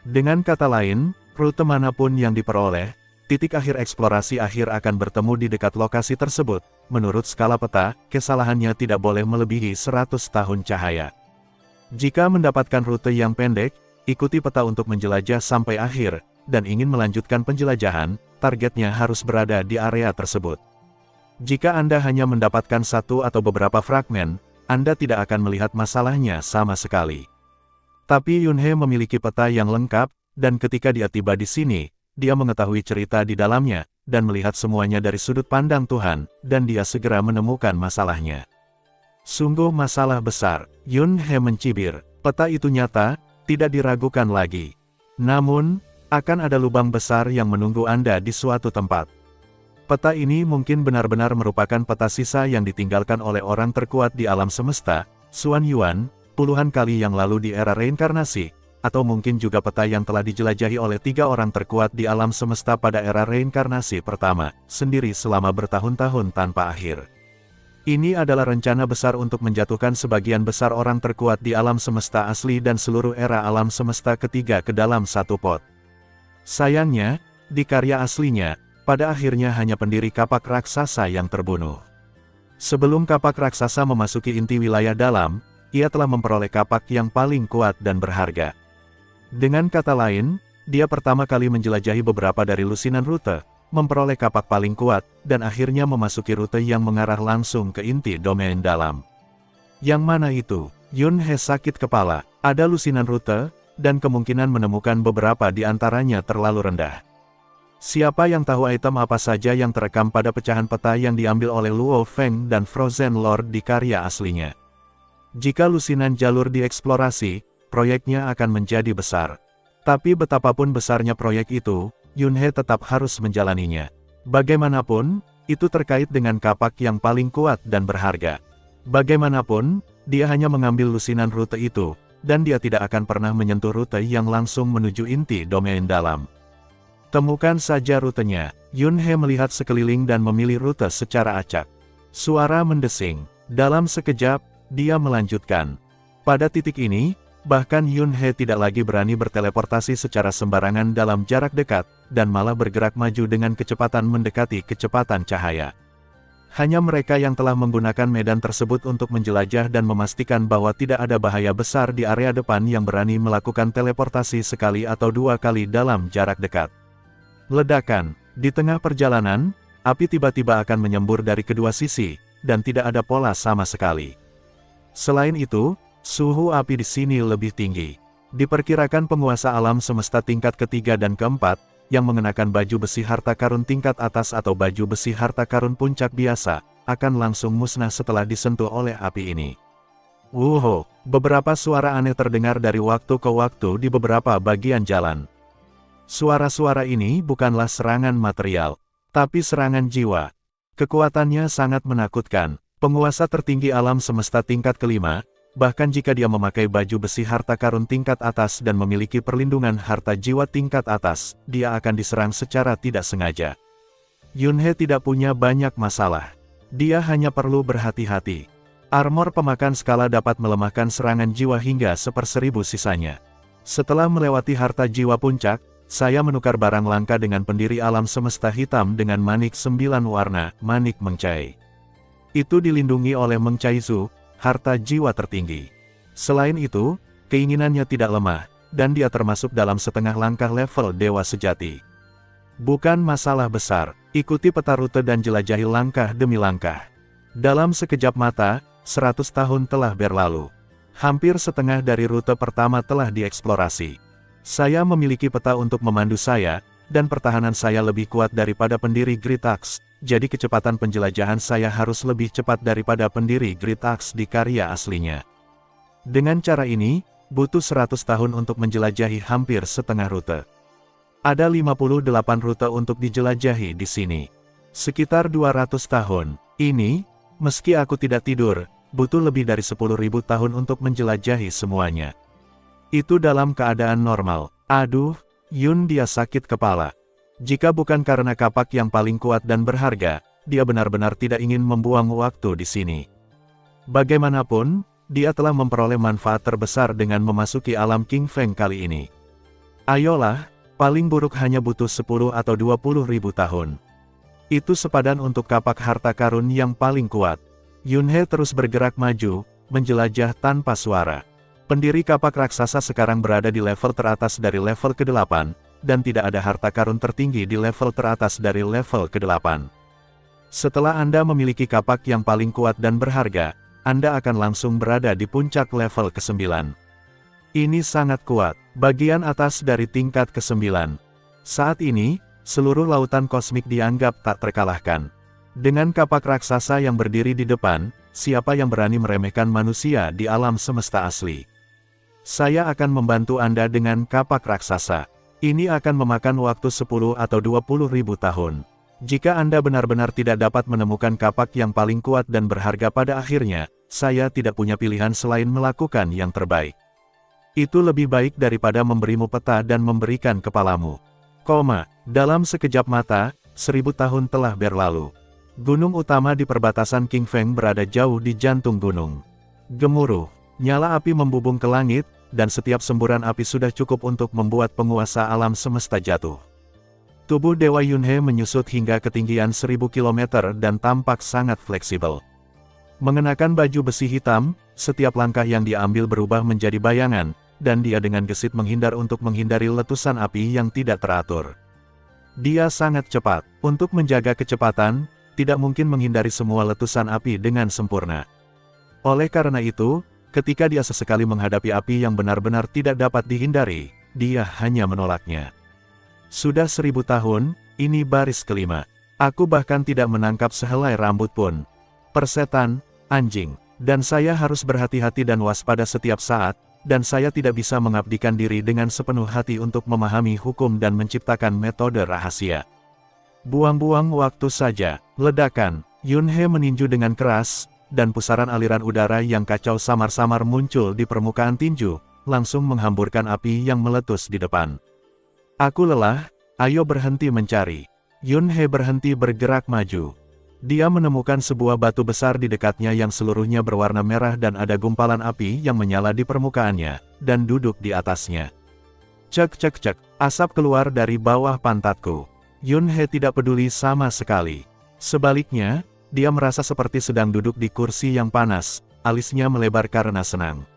Dengan kata lain, rute manapun yang diperoleh, titik akhir eksplorasi akhir akan bertemu di dekat lokasi tersebut. Menurut skala peta, kesalahannya tidak boleh melebihi 100 tahun cahaya. Jika mendapatkan rute yang pendek, ikuti peta untuk menjelajah sampai akhir, dan ingin melanjutkan penjelajahan, targetnya harus berada di area tersebut. Jika Anda hanya mendapatkan satu atau beberapa fragmen, Anda tidak akan melihat masalahnya sama sekali. Tapi Yunhe memiliki peta yang lengkap, dan ketika dia tiba di sini, dia mengetahui cerita di dalamnya, dan melihat semuanya dari sudut pandang Tuhan, dan dia segera menemukan masalahnya. Sungguh masalah besar, Yunhe mencibir. Peta itu nyata, tidak diragukan lagi. Namun, akan ada lubang besar yang menunggu Anda di suatu tempat. Peta ini mungkin benar-benar merupakan peta sisa yang ditinggalkan oleh orang terkuat di alam semesta, Xuan Yuan, puluhan kali yang lalu di era reinkarnasi, atau mungkin juga peta yang telah dijelajahi oleh 3 orang terkuat di alam semesta pada era reinkarnasi pertama, sendiri selama bertahun-tahun tanpa akhir. Ini adalah rencana besar untuk menjatuhkan sebagian besar orang terkuat di alam semesta asli dan seluruh era alam semesta ketiga ke dalam satu pot. Sayangnya, di karya aslinya, pada akhirnya hanya pendiri kapak raksasa yang terbunuh. Sebelum kapak raksasa memasuki inti wilayah dalam, ia telah memperoleh kapak yang paling kuat dan berharga. Dengan kata lain, dia pertama kali menjelajahi beberapa dari lusinan rute, memperoleh kapak paling kuat, dan akhirnya memasuki rute yang mengarah langsung ke inti domain dalam. Yang mana itu? Yunhe sakit kepala. Ada lusinan rute, dan kemungkinan menemukan beberapa di antaranya terlalu rendah. Siapa yang tahu item apa saja yang terekam pada pecahan peta yang diambil oleh Luo Feng dan Frozen Lord di karya aslinya? Jika lusinan jalur dieksplorasi, proyeknya akan menjadi besar. Tapi betapapun besarnya proyek itu, Yunhe tetap harus menjalaninya. Bagaimanapun, itu terkait dengan kapak yang paling kuat dan berharga. Bagaimanapun, dia hanya mengambil lusinan rute itu, dan dia tidak akan pernah menyentuh rute yang langsung menuju inti domain dalam. Temukan saja rutenya. Yunhe melihat sekeliling dan memilih rute secara acak. Suara mendesing. Dalam sekejap, dia melanjutkan. Pada titik ini, bahkan Yunhe tidak lagi berani berteleportasi secara sembarangan dalam jarak dekat, dan malah bergerak maju dengan kecepatan mendekati kecepatan cahaya. Hanya mereka yang telah menggunakan medan tersebut untuk menjelajah dan memastikan bahwa tidak ada bahaya besar di area depan yang berani melakukan teleportasi sekali atau 2 kali dalam jarak dekat. Ledakan. Di tengah perjalanan, api tiba-tiba akan menyembur dari kedua sisi, dan tidak ada pola sama sekali. Selain itu, suhu api di sini lebih tinggi. Diperkirakan penguasa alam semesta tingkat ketiga dan keempat, yang mengenakan baju besi harta karun tingkat atas atau baju besi harta karun puncak biasa, akan langsung musnah setelah disentuh oleh api ini. Wuho, beberapa suara aneh terdengar dari waktu ke waktu di beberapa bagian jalan. Suara-suara ini bukanlah serangan material, tapi serangan jiwa. Kekuatannya sangat menakutkan. Penguasa tertinggi alam semesta tingkat kelima, bahkan jika dia memakai baju besi harta karun tingkat atas dan memiliki perlindungan harta jiwa tingkat atas, dia akan diserang secara tidak sengaja. Yunhe tidak punya banyak masalah. Dia hanya perlu berhati-hati. Armor pemakan skala dapat melemahkan serangan jiwa hingga 1/1000 sisanya. Setelah melewati harta jiwa puncak, saya menukar barang langka dengan pendiri alam semesta hitam dengan manik 9 warna, manik Mengcai. Itu dilindungi oleh Mengcaizu, harta jiwa tertinggi. Selain itu, keinginannya tidak lemah, dan dia termasuk dalam setengah langkah level dewa sejati. Bukan masalah besar, ikuti peta rute dan jelajahi langkah demi langkah. Dalam sekejap mata, 100 tahun telah berlalu. Hampir setengah dari rute pertama telah dieksplorasi. Saya memiliki peta untuk memandu saya, dan pertahanan saya lebih kuat daripada pendiri Great Axe. Jadi kecepatan penjelajahan saya harus lebih cepat daripada pendiri Great Axe di karya aslinya. Dengan cara ini, butuh 100 tahun untuk menjelajahi hampir setengah rute. Ada 58 rute untuk dijelajahi di sini. Sekitar 200 tahun. Ini, Meski aku tidak tidur, butuh lebih dari 10.000 tahun untuk menjelajahi semuanya. Itu dalam keadaan normal. Aduh, Yun, dia sakit kepala. Jika bukan karena kapak yang paling kuat dan berharga, dia benar-benar tidak ingin membuang waktu di sini. Bagaimanapun, dia telah memperoleh manfaat terbesar dengan memasuki alam King Feng kali ini. Ayolah, paling buruk hanya butuh 10 atau 20.000 tahun. Itu sepadan untuk kapak harta karun yang paling kuat. Yunhe terus bergerak maju, menjelajah tanpa suara. Pendiri kapak raksasa sekarang berada di level teratas dari level ke-8, dan tidak ada harta karun tertinggi di level teratas dari level ke-8. Setelah Anda memiliki kapak yang paling kuat dan berharga, Anda akan langsung berada di puncak level ke-9. Ini sangat kuat, bagian atas dari tingkat ke-9. Saat ini, seluruh lautan kosmik dianggap tak terkalahkan. Dengan kapak raksasa yang berdiri di depan, siapa yang berani meremehkan manusia di alam semesta asli? Saya akan membantu Anda dengan kapak raksasa. Ini akan memakan waktu 10 atau 20.000 tahun. Jika Anda benar-benar tidak dapat menemukan kapak yang paling kuat dan berharga pada akhirnya, saya tidak punya pilihan selain melakukan yang terbaik. Itu lebih baik daripada memberimu peta dan memberikan kepalamu. Dalam sekejap mata, 1000 tahun telah berlalu. Gunung utama di perbatasan King Feng berada jauh di jantung gunung. Gemuruh, nyala api membubung ke langit, dan setiap semburan api sudah cukup untuk membuat penguasa alam semesta jatuh. Tubuh Dewa Yunhe menyusut hingga ketinggian 1000 km dan tampak sangat fleksibel. Mengenakan baju besi hitam, setiap langkah yang dia ambil berubah menjadi bayangan, dan dia dengan gesit menghindar untuk menghindari letusan api yang tidak teratur. Dia sangat cepat. Untuk menjaga kecepatan, tidak mungkin menghindari semua letusan api dengan sempurna. Oleh karena itu, ketika dia sesekali menghadapi api yang benar-benar tidak dapat dihindari, dia hanya menolaknya. Sudah 1000 tahun, ini baris kelima. Aku bahkan tidak menangkap sehelai rambut pun. Persetan, anjing, dan saya harus berhati-hati dan waspada setiap saat, dan saya tidak bisa mengabdikan diri dengan sepenuh hati untuk memahami hukum dan menciptakan metode rahasia. Buang-buang waktu saja. Ledakan. Yunhe meninju dengan keras, dan pusaran aliran udara yang kacau samar-samar muncul di permukaan tinju, langsung menghamburkan api yang meletus di depan. Aku lelah, ayo berhenti mencari. Yunhe berhenti bergerak maju. Dia menemukan sebuah batu besar di dekatnya yang seluruhnya berwarna merah dan ada gumpalan api yang menyala di permukaannya, dan duduk di atasnya. Cek cek cek, asap keluar dari bawah pantatku. Yunhe tidak peduli sama sekali. Sebaliknya, dia merasa seperti sedang duduk di kursi yang panas, alisnya melebar karena senang.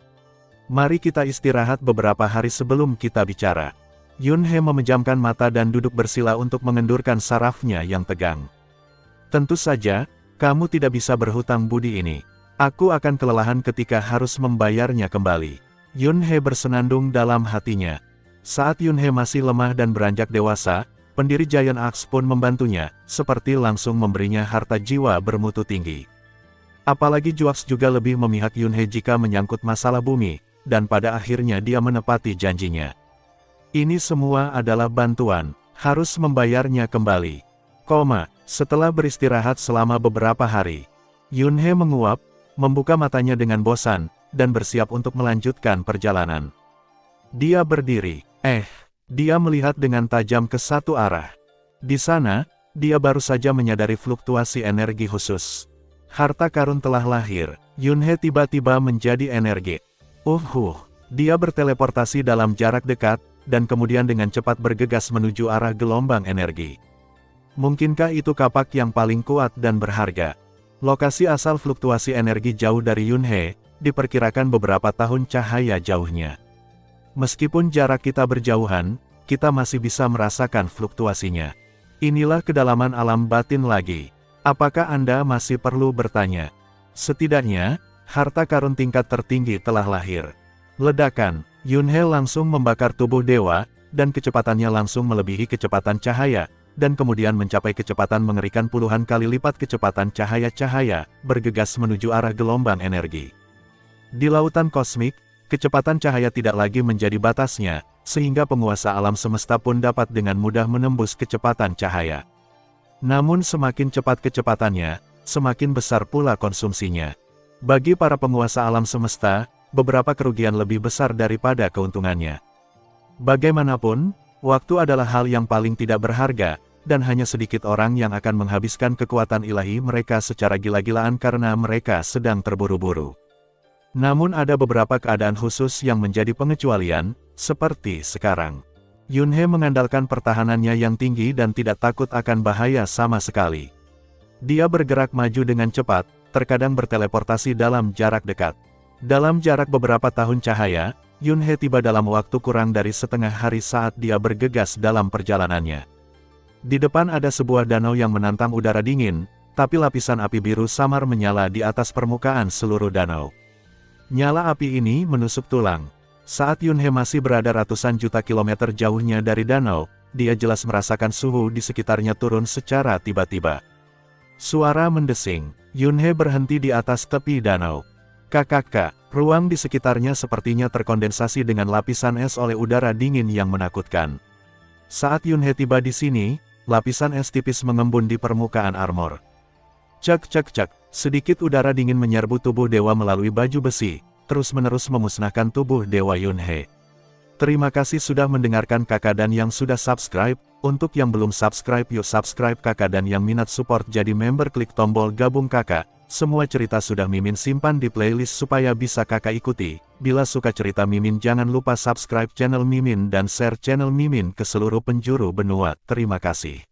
Mari kita istirahat beberapa hari sebelum kita bicara. Yunhe memejamkan mata dan duduk bersila untuk mengendurkan sarafnya yang tegang. Tentu saja, kamu tidak bisa berhutang budi ini. Aku akan kelelahan ketika harus membayarnya kembali. Yunhe bersenandung dalam hatinya. Saat Yunhe masih lemah dan beranjak dewasa, pendiri Giant Axe pun membantunya, seperti langsung memberinya harta jiwa bermutu tinggi. Apalagi Juax juga lebih memihak Yunhe jika menyangkut masalah bumi, dan pada akhirnya dia menepati janjinya. Ini semua adalah bantuan, harus membayarnya kembali. Setelah beristirahat selama beberapa hari, Yunhe menguap, membuka matanya dengan bosan, dan bersiap untuk melanjutkan perjalanan. Dia berdiri. Dia melihat dengan tajam ke satu arah. Di sana, dia baru saja menyadari fluktuasi energi khusus. Harta karun telah lahir. Yunhe tiba-tiba menjadi energi. Dia berteleportasi dalam jarak dekat, dan kemudian dengan cepat bergegas menuju arah gelombang energi. Mungkinkah itu kapak yang paling kuat dan berharga? Lokasi asal fluktuasi energi jauh dari Yunhe, diperkirakan beberapa tahun cahaya jauhnya. Meskipun jarak kita berjauhan, kita masih bisa merasakan fluktuasinya. Inilah kedalaman alam batin lagi. Apakah Anda masih perlu bertanya? Setidaknya, harta karun tingkat tertinggi telah lahir. Ledakan. Yunhe langsung membakar tubuh dewa, dan kecepatannya langsung melebihi kecepatan cahaya, dan kemudian mencapai kecepatan mengerikan puluhan kali lipat kecepatan cahaya-cahaya, bergegas menuju arah gelombang energi. Di lautan kosmik, kecepatan cahaya tidak lagi menjadi batasnya, sehingga penguasa alam semesta pun dapat dengan mudah menembus kecepatan cahaya. Namun semakin cepat kecepatannya, semakin besar pula konsumsinya. Bagi para penguasa alam semesta, beberapa kerugian lebih besar daripada keuntungannya. Bagaimanapun, waktu adalah hal yang paling tidak berharga, dan hanya sedikit orang yang akan menghabiskan kekuatan ilahi mereka secara gila-gilaan karena mereka sedang terburu-buru. Namun ada beberapa keadaan khusus yang menjadi pengecualian, seperti sekarang. Yunhe mengandalkan pertahanannya yang tinggi dan tidak takut akan bahaya sama sekali. Dia bergerak maju dengan cepat, terkadang berteleportasi dalam jarak dekat. Dalam jarak beberapa tahun cahaya, Yunhe tiba dalam waktu kurang dari setengah hari saat dia bergegas dalam perjalanannya. Di depan ada sebuah danau yang menantang udara dingin, tapi lapisan api biru samar menyala di atas permukaan seluruh danau. Nyala api ini menusuk tulang. Saat Yunhe masih berada ratusan juta kilometer jauhnya dari danau, dia jelas merasakan suhu di sekitarnya turun secara tiba-tiba. Suara mendesing. Yunhe berhenti di atas tepi danau. Kakak, ruang di sekitarnya sepertinya terkondensasi dengan lapisan es oleh udara dingin yang menakutkan. Saat Yunhe tiba di sini, lapisan es tipis mengembun di permukaan armor. Cek, sedikit udara dingin menyerbu tubuh dewa melalui baju besi, terus-menerus memusnahkan tubuh dewa Yunhe. Terima kasih sudah mendengarkan kakak dan yang sudah subscribe. Untuk yang belum subscribe yuk subscribe kakak dan yang minat support jadi member klik tombol gabung kakak. Semua cerita sudah Mimin simpan di playlist supaya bisa kakak ikuti. Bila suka cerita Mimin jangan lupa subscribe channel Mimin dan share channel Mimin ke seluruh penjuru benua. Terima kasih.